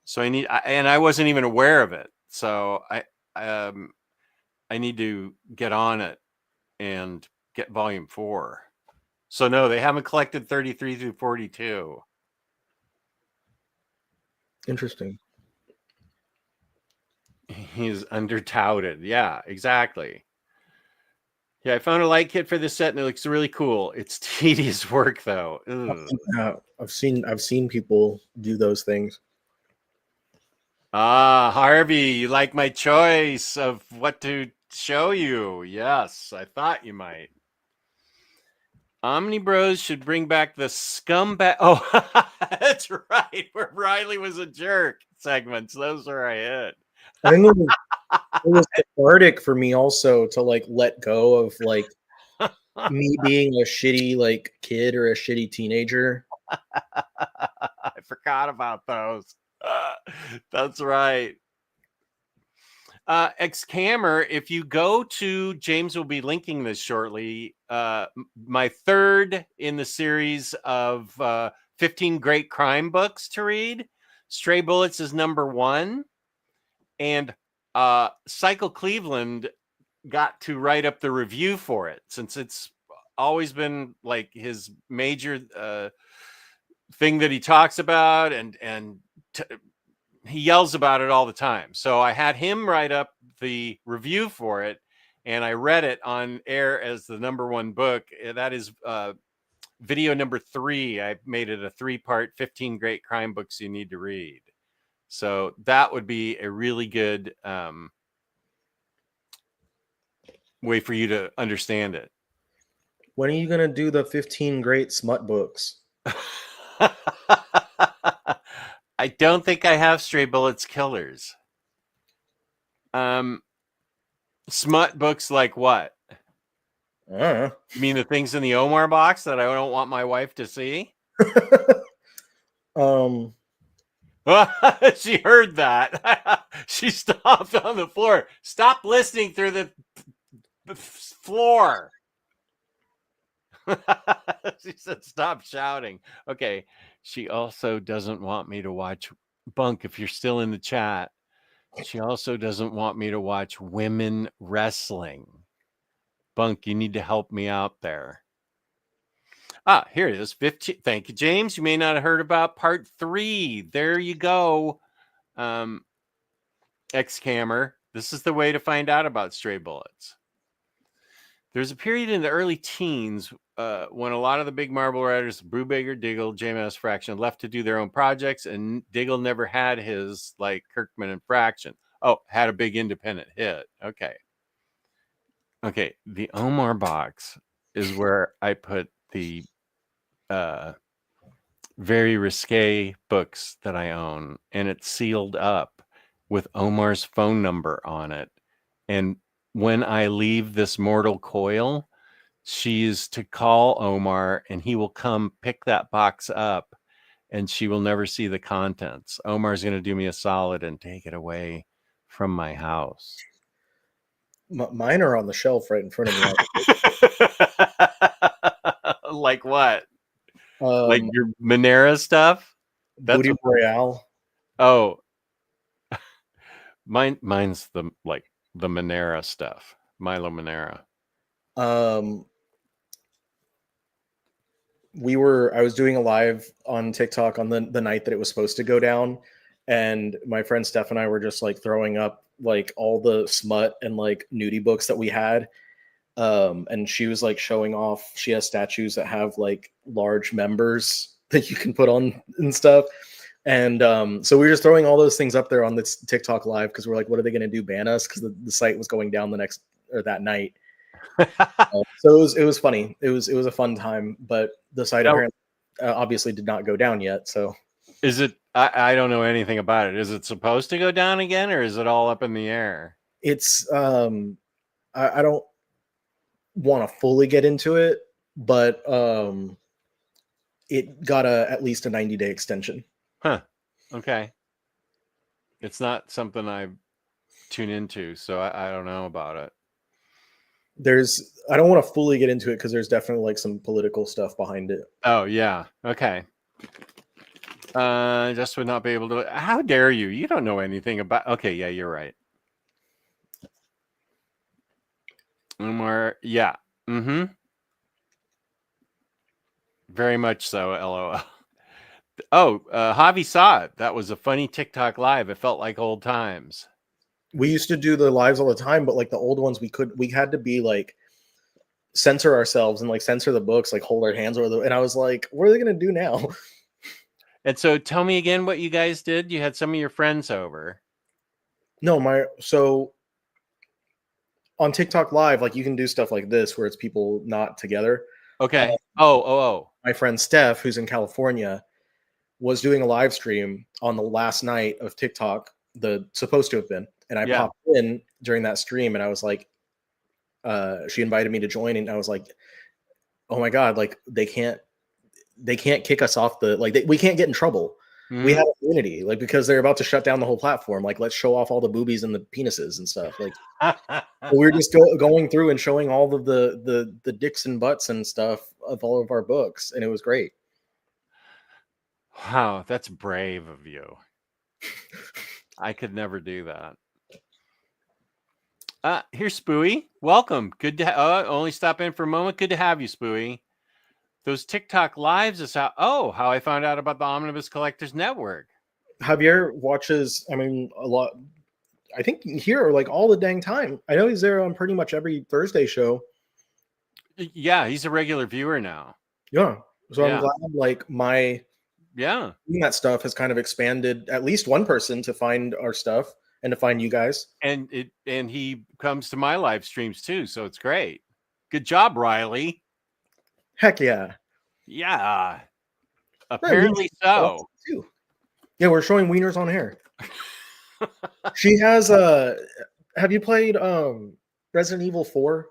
So I wasn't even aware of it. So I need to get on it and get volume 4. So no, they haven't collected 33 through 42. Interesting. He's under touted. Yeah, exactly. Yeah, I found a light kit for this set and it looks really cool. It's tedious work though. I've seen people do those things. Harvey, you like my choice of what to show you? Yes, I thought you might. OmniBros should bring back the scumbag. Oh, that's right. Where Riley was a jerk segments. Those are I hit. I think it was cathartic for me also to like let go of like me being a shitty like kid or a shitty teenager. I forgot about those. That's right. Xcammer, if you go to, James will be linking this shortly, my third in the series of 15 great crime books to read. Stray Bullets is number 1. And Cycle Cleveland got to write up the review for it, since it's always been like his major thing that he talks about, and he yells about it all the time. So I had him write up the review for it, and I read it on air as the number 1 book. That is video number 3. I made it a 3-part 15 great crime books you need to read. So that would be a really good way for you to understand it. When are you gonna do the 15 great smut books? I don't think I have Stray Bullets Killers. Smut books like what? You mean the things in the Omar box that I don't want my wife to see? She heard that. She stomped on the floor. Stop listening through the floor. She said, stop shouting. Okay. She also doesn't want me to watch, Bunk, if you're still in the chat, she also doesn't want me to watch women wrestling. Bunk, you need to help me out there. Here it is. 15. Thank you, James. You may not have heard about part 3. There you go. Xcammer. This is the way to find out about stray bullets. There's a period in the early teens when a lot of the big Marvel writers, Brubaker, Diggle, JMS, Fraction, left to do their own projects, and Diggle never had his like Kirkman and Fraction. Oh, had a big independent hit. Okay. The Omar box is where I put the very risque books that I own, and it's sealed up with Omar's phone number on it. And when I leave this mortal coil, she's to call Omar and he will come pick that box up, and she will never see the contents. Omar's going to do me a solid and take it away from my house. Mine are on the shelf right in front of me. Like what? Like your Monera stuff? That's Booty Royale. Oh, mine's the Monera stuff. Milo Monera. I was doing a live on TikTok on the night that it was supposed to go down, and my friend Steph and I were just like throwing up like all the smut and like nudie books that we had. And she was like showing off. She has statues that have like large members that you can put on and stuff. And so we were just throwing all those things up there on this TikTok live because we're like, what are they going to do? Ban us? Because the site was going down that night. So it was funny. It was a fun time, but the site apparently obviously did not go down yet. So is it? I don't know anything about it. Is it supposed to go down again, or is it all up in the air? It's I don't want to fully get into it, but it got at least a 90-day extension. Huh. Okay. It's not something I tune into, so I don't know about it. I don't want to fully get into it because there's definitely like some political stuff behind it. Oh yeah. Okay. Just would not be able to. How dare you? You don't know anything about. Okay, yeah, you're right. Omar, yeah. Mm-hmm. Very much so, LOL. Oh, Javi saw it. That was a funny TikTok live. It felt like old times. We used to do the lives all the time, but like the old ones, we had to be like censor ourselves and like censor the books, like hold our hands over the. And I was like, what are they gonna do now? And so, tell me again what you guys did. You had some of your friends over. No, so on TikTok Live, like you can do stuff like this where it's people not together. Okay. My friend Steph, who's in California, was doing a live stream on the last night of TikTok, supposed to have been, and I popped in during that stream, and I was like, she invited me to join, and I was like, oh my god, like they can't kick us off we can't get in trouble. Mm-hmm. We have a community, like because they're about to shut down the whole platform. Like let's show off all the boobies and the penises and stuff. Like we're just going through and showing all of the dicks and butts and stuff of all of our books, and it was great. Wow, that's brave of you. I could never do that. Here's Spooey. Welcome. Good to only stop in for a moment. Good to have you, Spooey. Those TikTok lives is how I found out about the Omnibus Collectors Network. Javier watches, a lot. I think here like all the dang time. I know he's there on pretty much every Thursday show. Yeah, he's a regular viewer now. Yeah. So I'm glad like doing that stuff has kind of expanded at least one person to find our stuff and to find you guys. And he comes to my live streams too, so it's great. Good job, Riley. Heck yeah. Yeah. Apparently so. Yeah, we're showing wieners on air. She has have you played Resident Evil 4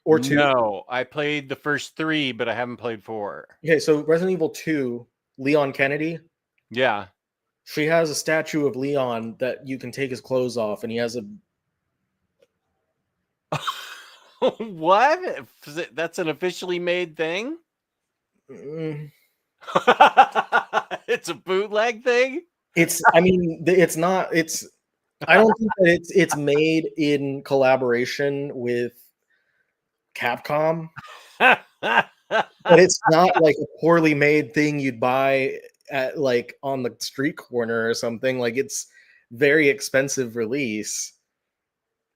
or 2? No, I played the first 3, but I haven't played 4. Okay, so Resident Evil 2, Leon Kennedy. Yeah. She has a statue of Leon that you can take his clothes off, and he has a what? That's an officially made thing? Mm. It's a bootleg thing? It's not. I don't think that it's made in collaboration with Capcom. but it's not like a poorly made thing you'd buy at like on the street corner or something. Like it's very expensive release.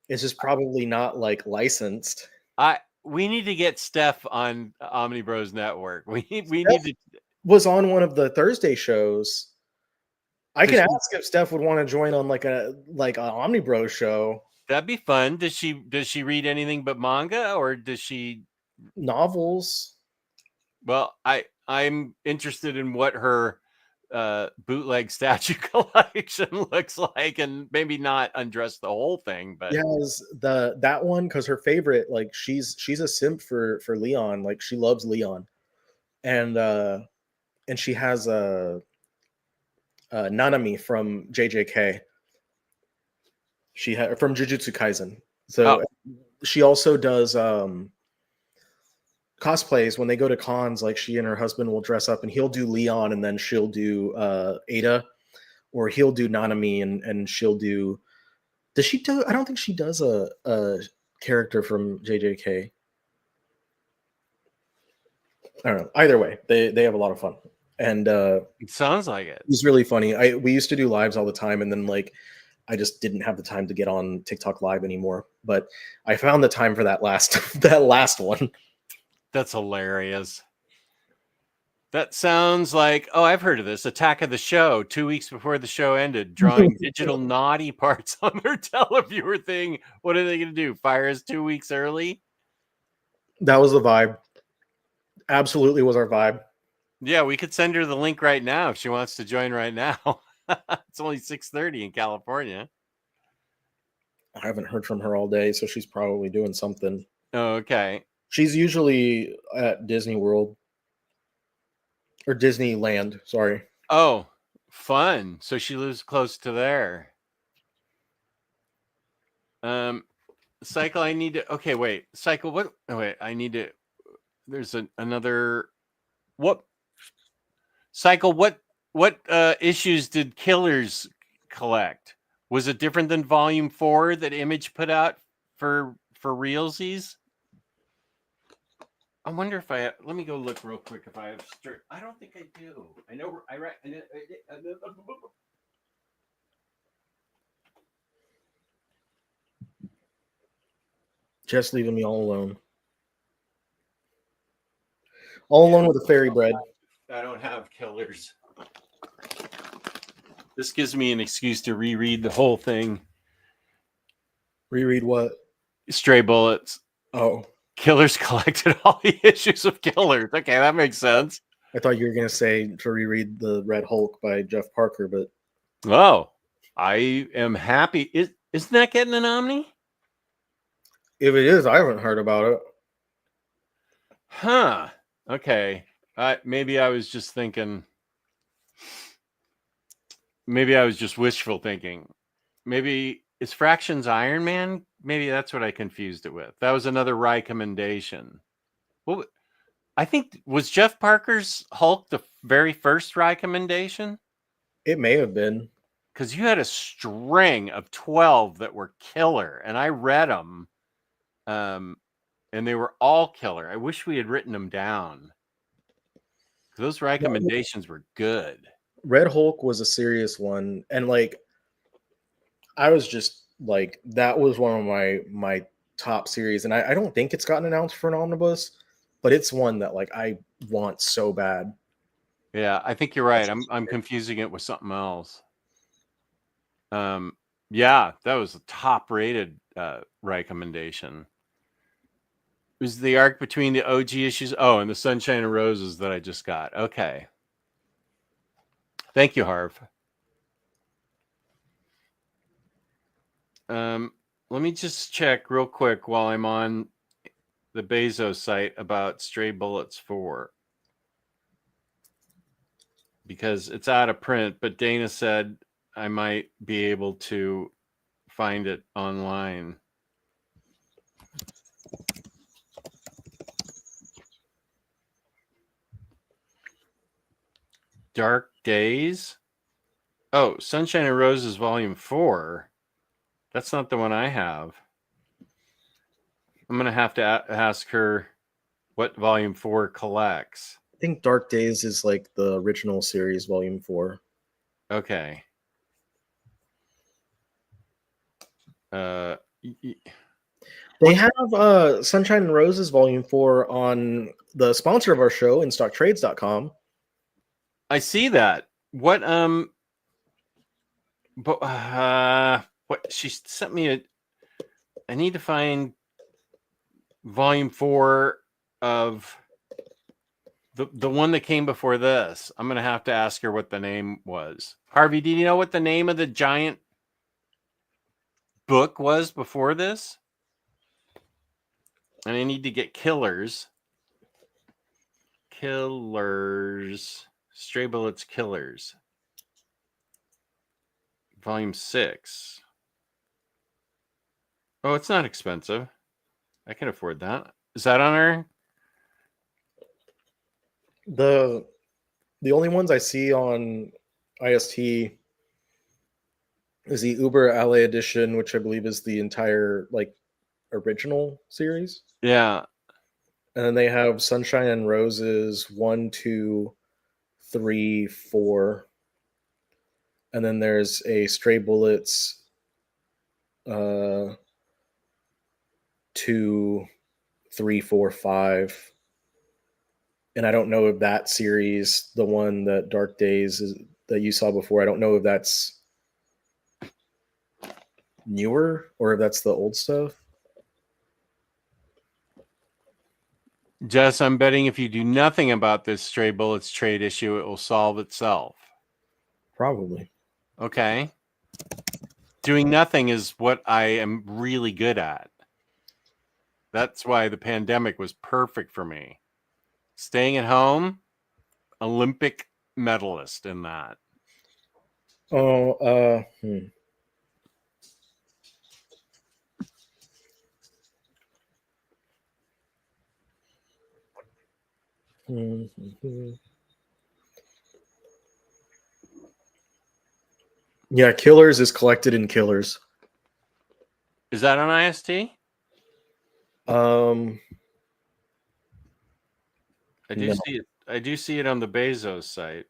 It's just probably not like licensed. We need to get Steph on OmniBros Network. We Steph need to. was on one of the Thursday shows. I Does can she, ask if Steph would want to join on like an OmniBros show. that'd be fun. Does she read anything but manga, or does she? Novels. Well, I'm interested in what her bootleg statue collection looks like, and maybe not undress the whole thing, but Yes, that one because her favorite, like she's a simp for Leon. Like she loves Leon, and she has Nanami from JJK. She had from Jujutsu Kaisen. So she also does cosplays when they go to cons. Like she and her husband will dress up, and he'll do Leon, and then she'll do Ada, or he'll do Nanami, and she'll do. Does she do? I don't think she does a character from JJK. I don't know. Either way, they have a lot of fun, and it sounds like it. it's really funny. We used to do lives all the time, and then like I just didn't have the time to get on TikTok Live anymore. But I found the time for that last that last one. That's hilarious. That sounds like, oh, I've heard of this. Attack of the Show, 2 weeks before the show ended, drawing digital naughty parts on their televiewer thing. What are they going to do? Fire us 2 weeks early? That was the vibe. Absolutely was our vibe. Yeah, we could send her the link right now if she wants to join right now. It's only 6:30 in California. I haven't heard from her all day, so she's probably doing something. Oh, okay. She's usually at Disney World or Disneyland. Sorry. Oh, fun. So she lives close to there. Cycle, I need to. Okay, wait. Cycle, what? Oh, wait, I need to. There's another. What? Cycle, what issues did Killers collect? Was it different than Volume 4 that Image put out for realsies? I wonder if I let me go look real quick if I have I don't think I do. I know I read. Just leaving me all alone. All alone with a fairy bread. I don't have Killers. This gives me an excuse to reread the whole thing. Reread what? Stray Bullets. Oh. Killers collected all the issues of Killers. Okay, that makes sense. I thought you were going to say to reread the Red Hulk by Jeff Parker, but oh, I am happy. Isn't that getting an Omni? If it is, I haven't heard about it. Huh. Okay. Maybe I was just thinking. Maybe I was just wishful thinking. Maybe is Fractions Iron Man? Maybe that's what I confused it with. That was another recommendation. Well, I think was Jeff Parker's Hulk the very first recommendation? It may have been. Because you had a string of 12 that were killer, and I read them, and they were all killer. I wish we had written them down. Those recommendations were good. Red Hulk was a serious one, and like I was just like that was one of my top series, and I don't think it's gotten announced for an omnibus, but it's one that like I want so bad. Yeah, I think you're right. I'm confusing it with something else. Yeah, that was a top rated recommendation. It was the arc between the OG issues. Oh, and the Sunshine and Roses that I just got. Okay. Thank you, Harv. Let me just check real quick while I'm on the Bezos site about Stray Bullets 4. Because it's out of print, but Dana said I might be able to find it online. Dark Days? Oh, Sunshine and Roses Volume 4. That's not the one I have. I'm going to have to ask her what volume 4 collects. I think Dark Days is like the original series, volume 4. Okay. Uh, They have Sunshine and Roses volume 4 on the sponsor of our show, InStockTrades.com. I see that. What but what she sent me a. I need to find volume 4 of the one that came before this. I'm gonna have to ask her what the name was. Harvey, do you know what the name of the giant book was before this? And I need to get Killers. Stray Bullets Killers. Volume 6. Oh, it's not expensive. I can afford that. Is that on her? The only ones I see on IST is the Uber LA edition, which I believe is the entire like original series. Yeah. And then they have Sunshine and Roses 1, 2, 3, 4. And then there's a Stray Bullets 2, 3, 4, 5. And I don't know if that series, the one that Dark Days is that you saw before, I don't know if that's newer or if that's the old stuff. Jess, I'm betting if you do nothing about this Stray Bullets trade issue, it will solve itself. Probably. Okay. Doing nothing is what I am really good at. That's why the pandemic was perfect for me. Staying at home, Olympic medalist in that. Oh, Yeah, Killers is collected in Killers. Is that on IST? I do No. see it. I do see it on the Bezos site.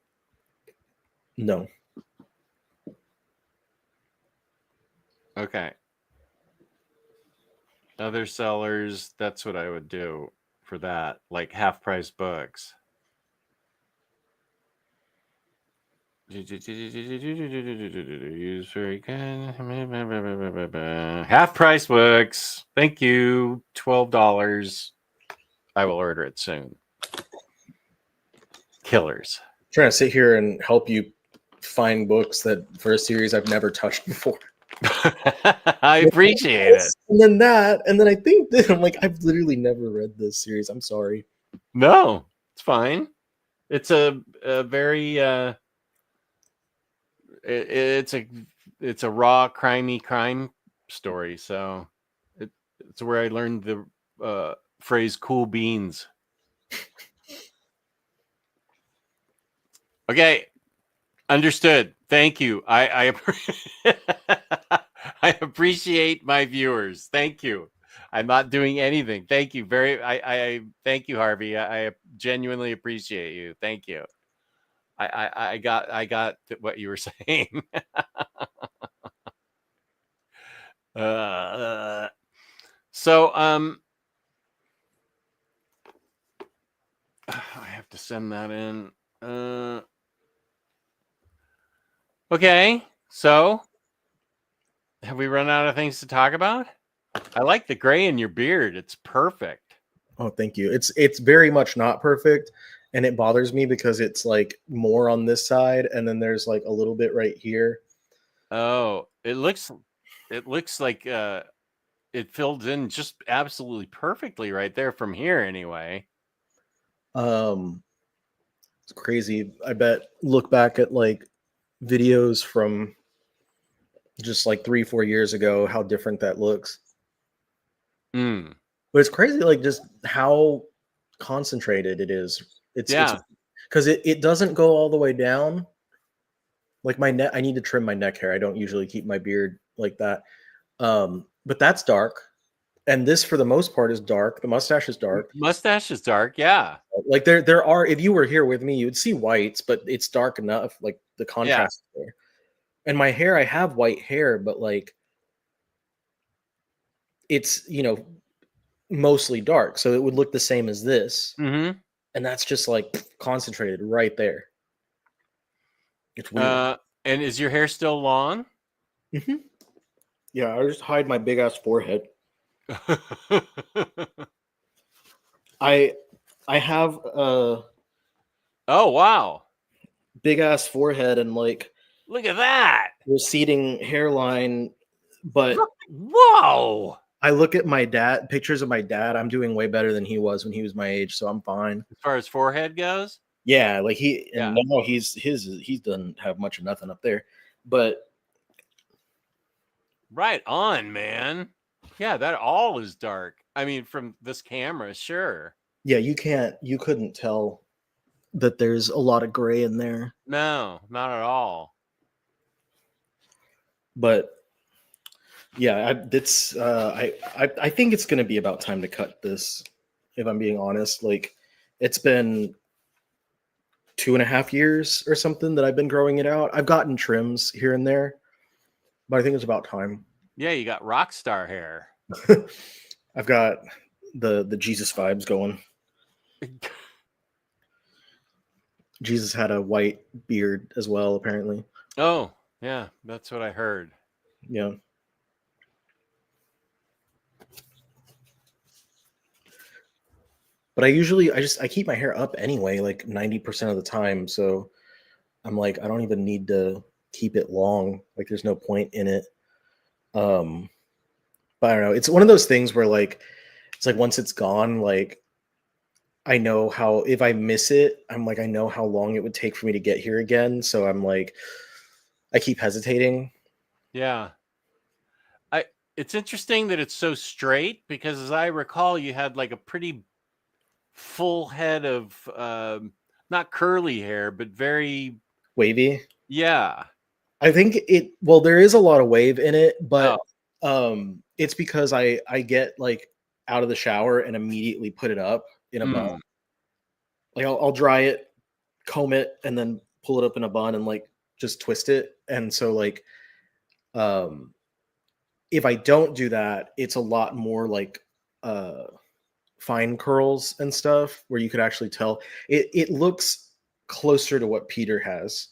No. Okay. Other sellers, that's what I would do for that, like half price books. Use very good. Half price books. Thank you. $12. I will order it soon. Killers. I'm trying to sit here and help you find books that for a series I've never touched before. I appreciate it. And then that, and then I think that I'm like, I've literally never read this series. I'm sorry. No, it's fine. It's a very it's a raw crimey crime story. So it's where I learned the phrase "cool beans." Okay, understood. Thank you. I I appreciate my viewers. Thank you. I'm not doing anything. Thank you. I thank you, Harvey. I genuinely appreciate you. Thank you. I got what you were saying. So I have to send that in. Okay, so have we run out of things to talk about? I like the gray in your beard. It's perfect. Oh, thank you. It's very much not perfect, and it bothers me because it's like more on this side, and then there's like a little bit right here. Oh, it looks like it filled in just absolutely perfectly right there from here anyway. It's crazy. I bet look back at like videos from just like 3-4 years ago, how different that looks. Mm. But it's crazy, like just how concentrated it is. It's because it doesn't go all the way down. Like my neck, I need to trim my neck hair. I don't usually keep my beard like that. But that's dark. And this, for the most part, is dark. The mustache is dark. Mustache is dark. Yeah. Like there are. If you were here with me, you would see whites, but it's dark enough. Like the Yeah. contrast is there. And my hair, I have white hair, but like it's mostly dark, so it would look the same as this. Mm-hmm. And that's just like concentrated right there. It's weird. And is your hair still long? Mm-hmm. Yeah, I just hide my big ass forehead. I have a Oh, wow. big ass forehead and like Look at that. receding hairline, but Whoa. I look at my dad, pictures of my dad. I'm doing way better than he was when he was my age, so I'm fine. As far as forehead goes? Yeah, like Yeah. now he doesn't have much of nothing up there, but Right on, man. Yeah, that all is dark. I mean, from this camera, sure. yeah, you couldn't tell that there's a lot of gray in there, No, not at all. but yeah, I think it's gonna be about time to cut this. If I'm being honest, like it's been 2.5 years or something that I've been growing it out. I've gotten trims here and there, but I think it's about time. Yeah, you got rock star hair. I've got the Jesus vibes going. Jesus had a white beard as well, apparently. Oh, yeah, that's what I heard. Yeah. But I keep my hair up anyway, like 90% of the time. So I'm like, I don't even need to keep it long. Like there's no point in it. But I don't know. It's one of those things where like it's like once it's gone, like I know how if I miss it, I'm like I know how long it would take for me to get here again. So I'm like I keep hesitating. Yeah. It's interesting that it's so straight because as I recall, you had like a pretty full head of not curly hair, but very Wavy. yeah. I think there is a lot of wave in it, but Oh. it's because I get like out of the shower and immediately put it up in a bun. Like I'll dry it, comb it, and then pull it up in a bun and like just twist it. And so like if I don't do that, it's a lot more like fine curls and stuff where you could actually tell it looks closer to what Peter has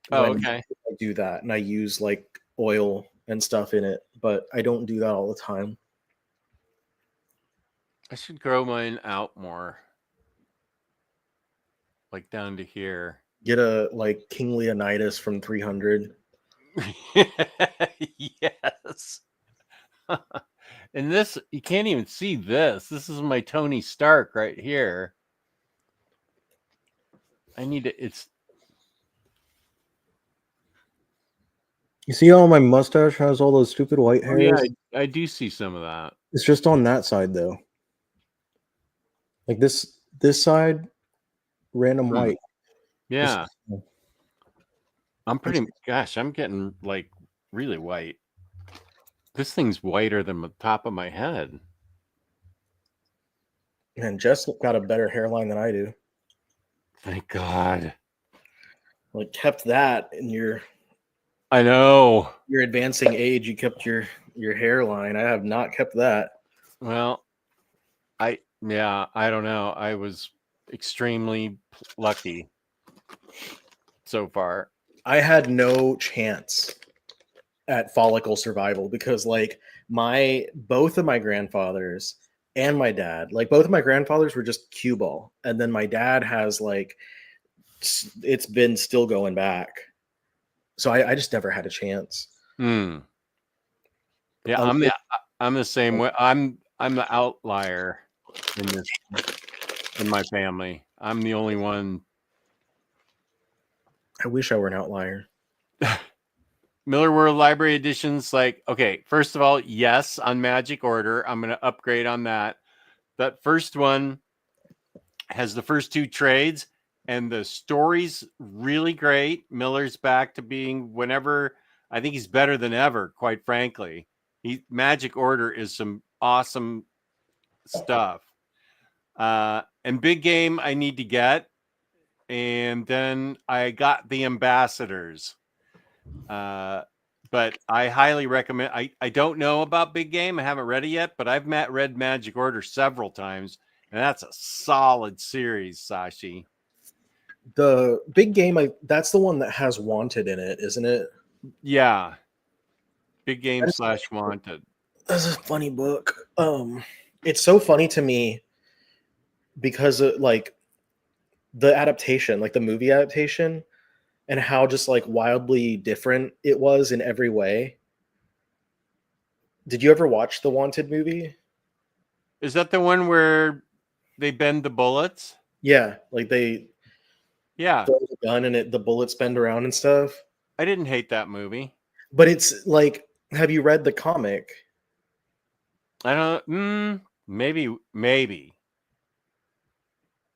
Oh, when okay. I do that, and I use like oil and stuff in it, but I don't do that all the time. I should grow mine out more. Like down to here. Get a like King Leonidas from 300. Yes. And this, you can't even see this. This is my Tony Stark right here. I need to, it's, You see how my mustache has all those stupid white oh hairs? yeah, I do see some of that. It's just on that side though. Like this side, random white. Yeah. I'm getting like really white. This thing's whiter than the top of my head. And Jess got a better hairline than I do. Thank God. Like kept that in I know. your advancing age, you kept your hairline. I have not kept that. Well, I don't know. I was extremely lucky so far. I had no chance at follicle survival because like both of my grandfathers and my dad, like both of my grandfathers were just cue ball, and then my dad has like it's been still going back. So I just never had a chance. Yeah, I'm the same way. I'm the outlier in my family. I'm the only one. I wish I were an outlier. Miller World Library Editions, like, okay, first of all, yes, on Magic Order. I'm going to upgrade on that. That first one has the first two trades, and the story's really great. Miller's back to being I think he's better than ever, quite frankly. Magic Order is some awesome stuff. And Big Game I need to get. And then I got The Ambassadors. But I highly recommend. I don't know about Big Game. I haven't read it yet, but I've read Magic Order several times, and that's a solid series, Sashi. The Big Game, that's the one that has Wanted in it, isn't it? Yeah. Big Game / Wanted. That's a funny book. It's so funny to me because like the adaptation, like the movie adaptation, and how just like wildly different it was in every way. Did you ever watch the Wanted movie? Is that the one where they bend the bullets? Yeah, like they Yeah. throw the gun and the bullets bend around and stuff. I didn't hate that movie. But it's like, have you read the comic? I don't. Maybe.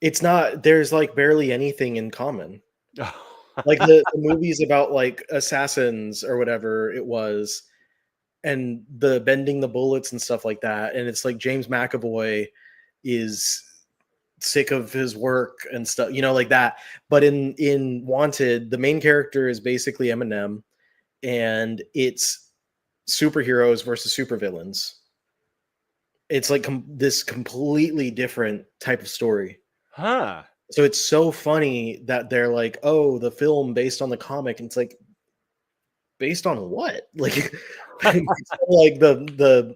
It's not. There's like barely anything in common. Like the movies about like assassins or whatever it was, and the bending the bullets and stuff like that. And it's like James McAvoy is sick of his work and stuff, you know, like that. But in Wanted, the main character is basically Eminem, and it's superheroes versus supervillains. It's like this completely different type of story. Huh. So it's so funny that they're like, oh, the film based on the comic, and it's like, based on what? Like, like the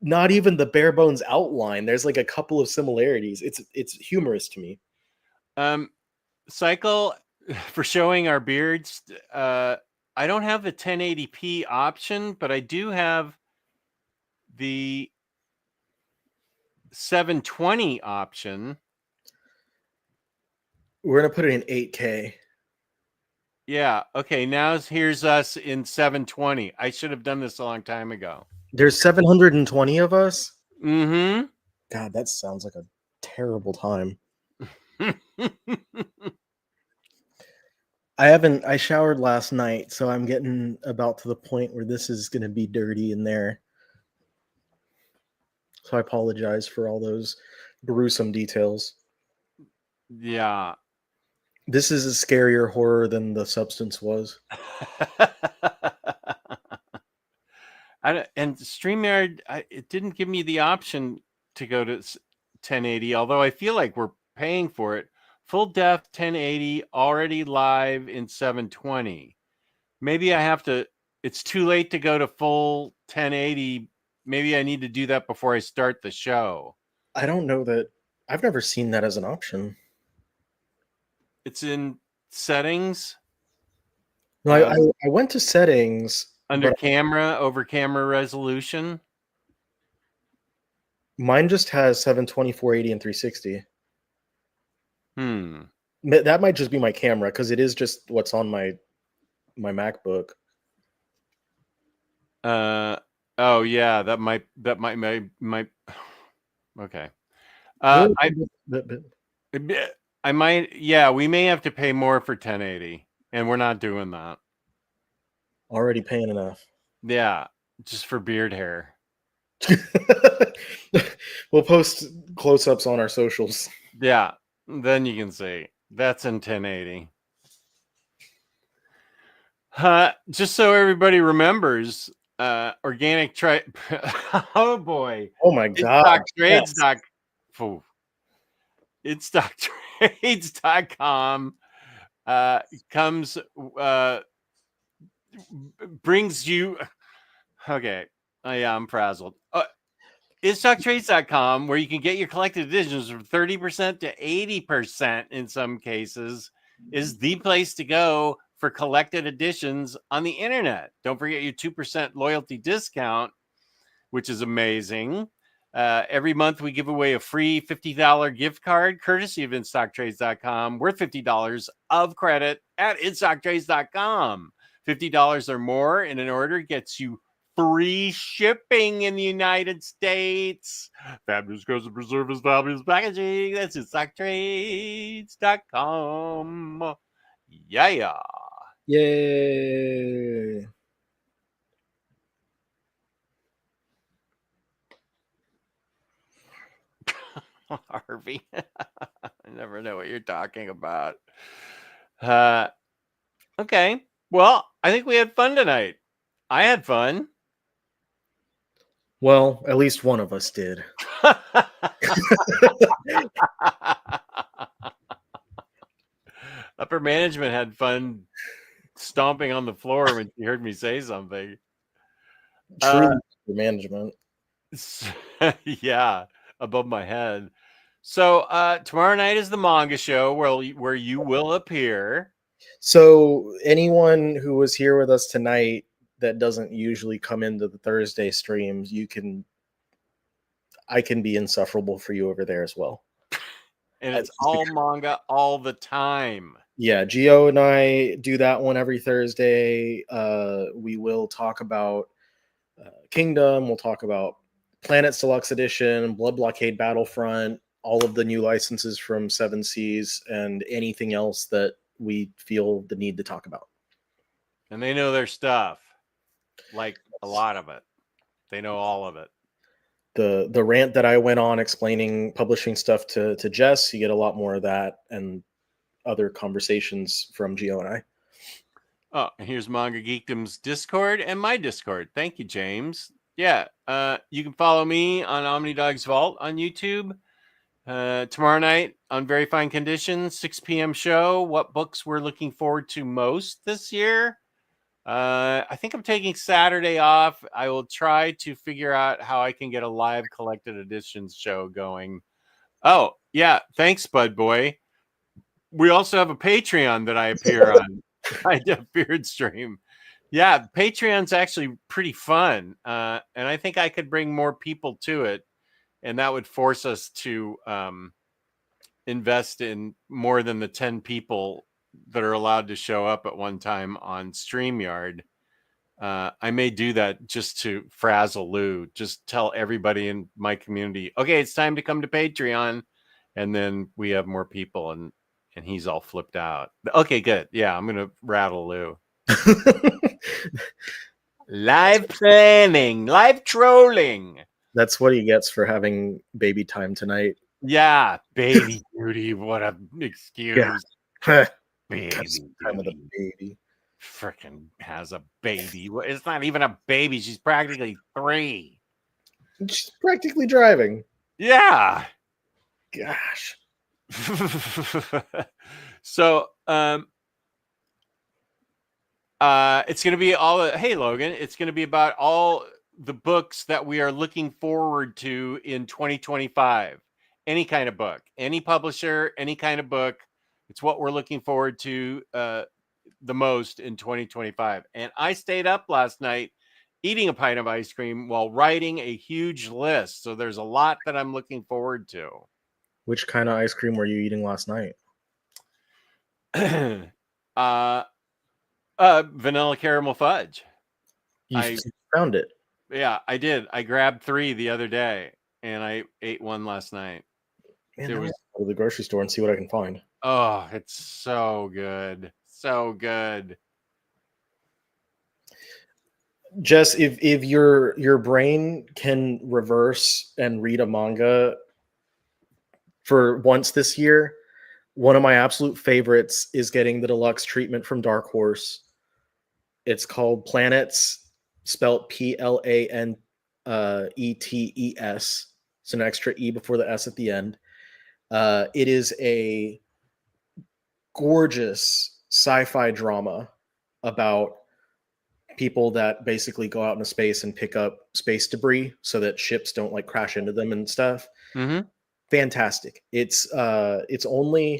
not even the bare bones outline. There's like a couple of similarities. It's humorous to me. Cycle for showing our beards. I don't have the 1080p option, but I do have the 720 option. We're gonna put it in 8K. Yeah. Okay. Here's us in 720. I should have done this a long time ago. There's 720 of us. Mm-hmm. God, that sounds like a terrible time. I showered last night, so I'm getting about to the point where this is going to be dirty in there. So I apologize for all those gruesome details. Yeah. This is a scarier horror than the substance was. And StreamYard, it didn't give me the option to go to 1080, although I feel like we're paying for it. Full def 1080 already live in 720. Maybe I have to, it's too late to go to full 1080. Maybe I need to do that before I start the show. I don't know that. I've never seen that as an option. It's in settings. No, I went to settings. Under camera, over camera resolution. Mine just has 720, 480, and 360. That might just be my camera because it is just what's on my MacBook. Oh yeah, that might okay. I might, yeah, we may have to pay more for 1080, and we're not doing that. Already paying enough. Yeah, just for beard hair. We'll post close-ups on our socials. Yeah, then you can see. That's in 1080. Just so everybody remembers, organic oh boy. Oh my god. It's stocktrades.com comes brings you okay. Oh yeah, I'm frazzled. It's stocktrades.com where you can get your collected editions from 30% to 80% in some cases is the place to go for collected editions on the internet. Don't forget your 2% loyalty discount, which is amazing. Every month we give away a free $50 gift card courtesy of InStockTrades.com worth $50 of credit at InStockTrades.com. $50 or more in an order gets you free shipping in the United States. Fabulous goes to preserve his fabulous packaging. That's InStockTrades.com. Yeah. Yay. Harvey. I never know what you're talking about. Okay. Well, I think we had fun tonight. I had fun. Well, at least one of us did. Upper management had fun stomping on the floor when she heard me say something. Truly management. Yeah, above my head. So tomorrow night is the manga show where you will appear. So anyone who was here with us tonight that doesn't usually come into the Thursday streams, I can be insufferable for you over there as well. And it's all manga all the time. Yeah, Gio and I do that one every Thursday. We will talk about Kingdom. We'll talk about Planets Deluxe Edition, Blood Blockade Battlefront, all of the new licenses from Seven Seas, and anything else that we feel the need to talk about. And they know their stuff, like a lot of it. They know all of it. The rant that I went on explaining publishing stuff to Jess, you get a lot more of that and other conversations from Gio and I. Oh, and here's Manga Geekdom's Discord and my Discord. Thank you, James. Yeah, you can follow me on OmniDog's Vault on YouTube. Tomorrow night on Very Fine Conditions, 6 p.m. show. What books we're looking forward to most this year? I think I'm taking Saturday off. I will try to figure out how I can get a live collected editions show going. Oh, yeah. Thanks, Bud Boy. We also have a Patreon that I appear on. I do Beard Stream. Yeah, Patreon's actually pretty fun. And I think I could bring more people to it. And that would force us to invest in more than the 10 people that are allowed to show up at one time on StreamYard. I may do that just to frazzle Lou, just tell everybody in my community, okay, it's time to come to Patreon. And then we have more people and he's all flipped out. Okay, good. Yeah, I'm going to rattle Lou. Live planning, live trolling. That's what he gets for having baby time tonight. Yeah, baby duty. What a excuse. Yeah. Baby time of the baby. Freaking has a baby. It's not even a baby. She's practically 3. She's practically driving. Yeah. Gosh. So, it's going to be hey, Logan, it's going to be about all the books that we are looking forward to in 2025. Any kind of book, any publisher, any kind of book. It's what we're looking forward to the most in 2025. And I stayed up last night eating a pint of ice cream while writing a huge list. So there's a lot that I'm looking forward to. Which kind of ice cream were you eating last night? Vanilla caramel fudge. You found it. Yeah, I did. I grabbed 3 the other day and I ate one last night. Man, I was go to the grocery store and see what I can find. Oh, it's so good. So good. Jess, if your brain can reverse and read a manga for once this year, one of my absolute favorites is getting the deluxe treatment from Dark Horse. It's called Planets, spelled Planetes. It's an extra E before the S at the end. It is a gorgeous sci-fi drama about people that basically go out into space and pick up space debris so that ships don't like crash into them and stuff. Mm-hmm. Fantastic. It's available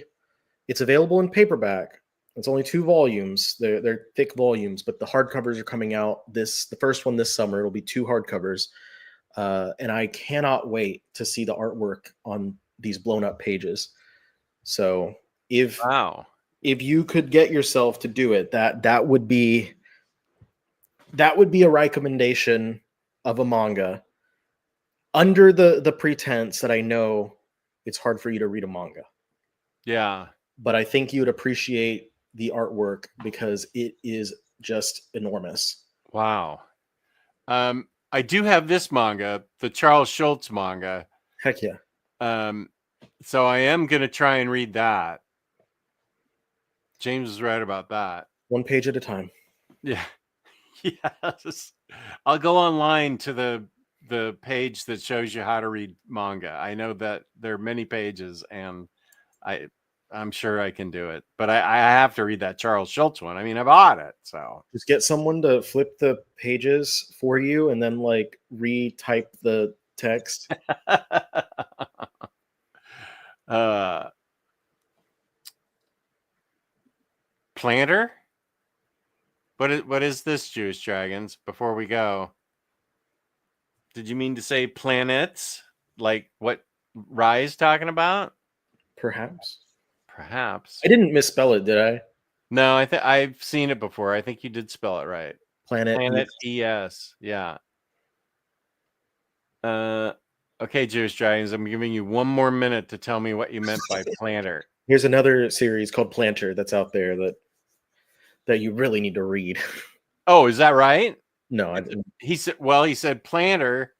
in paperback. It's only 2 volumes. They're thick volumes, but the hardcovers are coming out the first one this summer. It'll be 2 hardcovers. And I cannot wait to see the artwork on these blown up pages. So if you could get yourself to do it, that would be a recommendation of a manga under the pretense that I know it's hard for you to read a manga. Yeah. But I think you'd appreciate the artwork because it is just enormous. Wow. I do have this manga, the Charles Schultz manga. Heck yeah. So I am going to try and read that. James is right about that. 1 page at a time. Yeah. Yes. I'll go online to the page that shows you how to read manga. I know that there are many pages, and I'm sure I can do it. But I have to read that Charles Schultz one. I mean, I bought it, so Just get someone to flip the pages for you and then like retype the text. Planter? What is this, Jewish Dragons? Before we go, did you mean to say planets? Like what Rye's talking about? Perhaps. Perhaps. I didn't misspell it, did I? No, I think I've seen it before. I think you did spell it right. Planet. Planet ES. Yeah. Okay, Jewish Dragons, I'm giving you one more minute to tell me what you meant by planter. Here's another series called Planter that's out there that you really need to read. Oh, is that right? No, He said planter.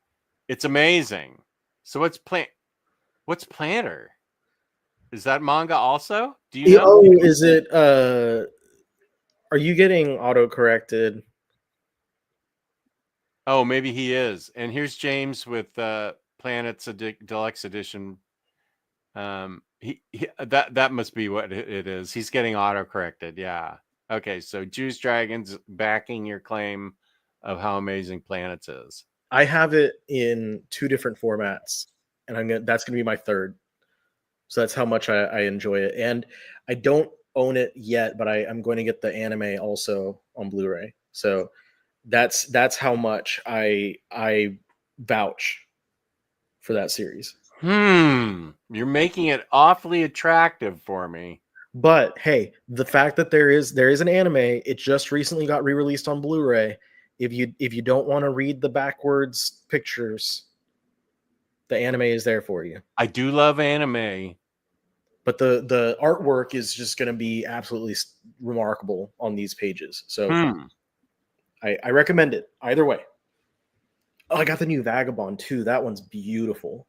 It's amazing. So what's planter? Is that manga also? Do you know? Oh, is it are you getting auto corrected? Oh, maybe he is. And here's James with Planets Deluxe Edition. That must be what it is. He's getting auto corrected. Yeah. Okay. So Juice Dragons backing your claim of how amazing Planets is. I have it in 2 different formats, and that's gonna be my third. So that's how much I enjoy it. And I don't own it yet, but I'm going to get the anime also on Blu-ray. So that's how much I vouch for that series. You're making it awfully attractive for me. But hey, the fact that there is an anime, it just recently got re-released on Blu-ray. If you don't want to read the backwards pictures, the anime is there for you. I do love anime. But the artwork is just going to be absolutely remarkable on these pages. So I recommend it either way. Oh, I got the new Vagabond too. That one's beautiful.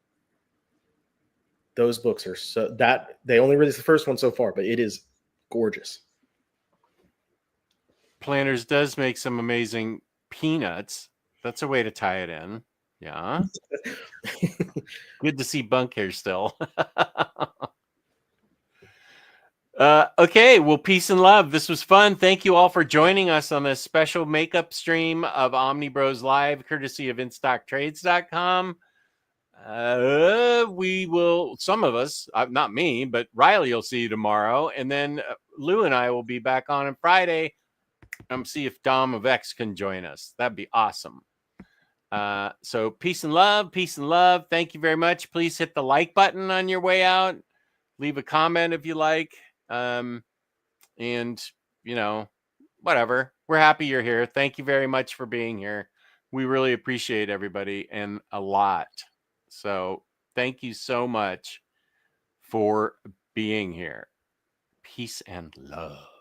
Those books are so that they only released the first one so far, but it is gorgeous. Planters does make some amazing peanuts. That's a way to tie it in. Yeah. Good to see Bunk here still. Okay, well, peace and love. This was fun. Thank you all for joining us on this special makeup stream of OmniBros Live, courtesy of InStockTrades.com. We will, some of us, not me, but Riley will see you tomorrow. And then Lou and I will be back on Friday. See if Dom of X can join us. That'd be awesome. So peace and love. Peace and love. Thank you very much. Please hit the like button on your way out. Leave a comment if you like. And, whatever. We're happy you're here. Thank you very much for being here. We really appreciate everybody and a lot. So thank you so much for being here. Peace and love.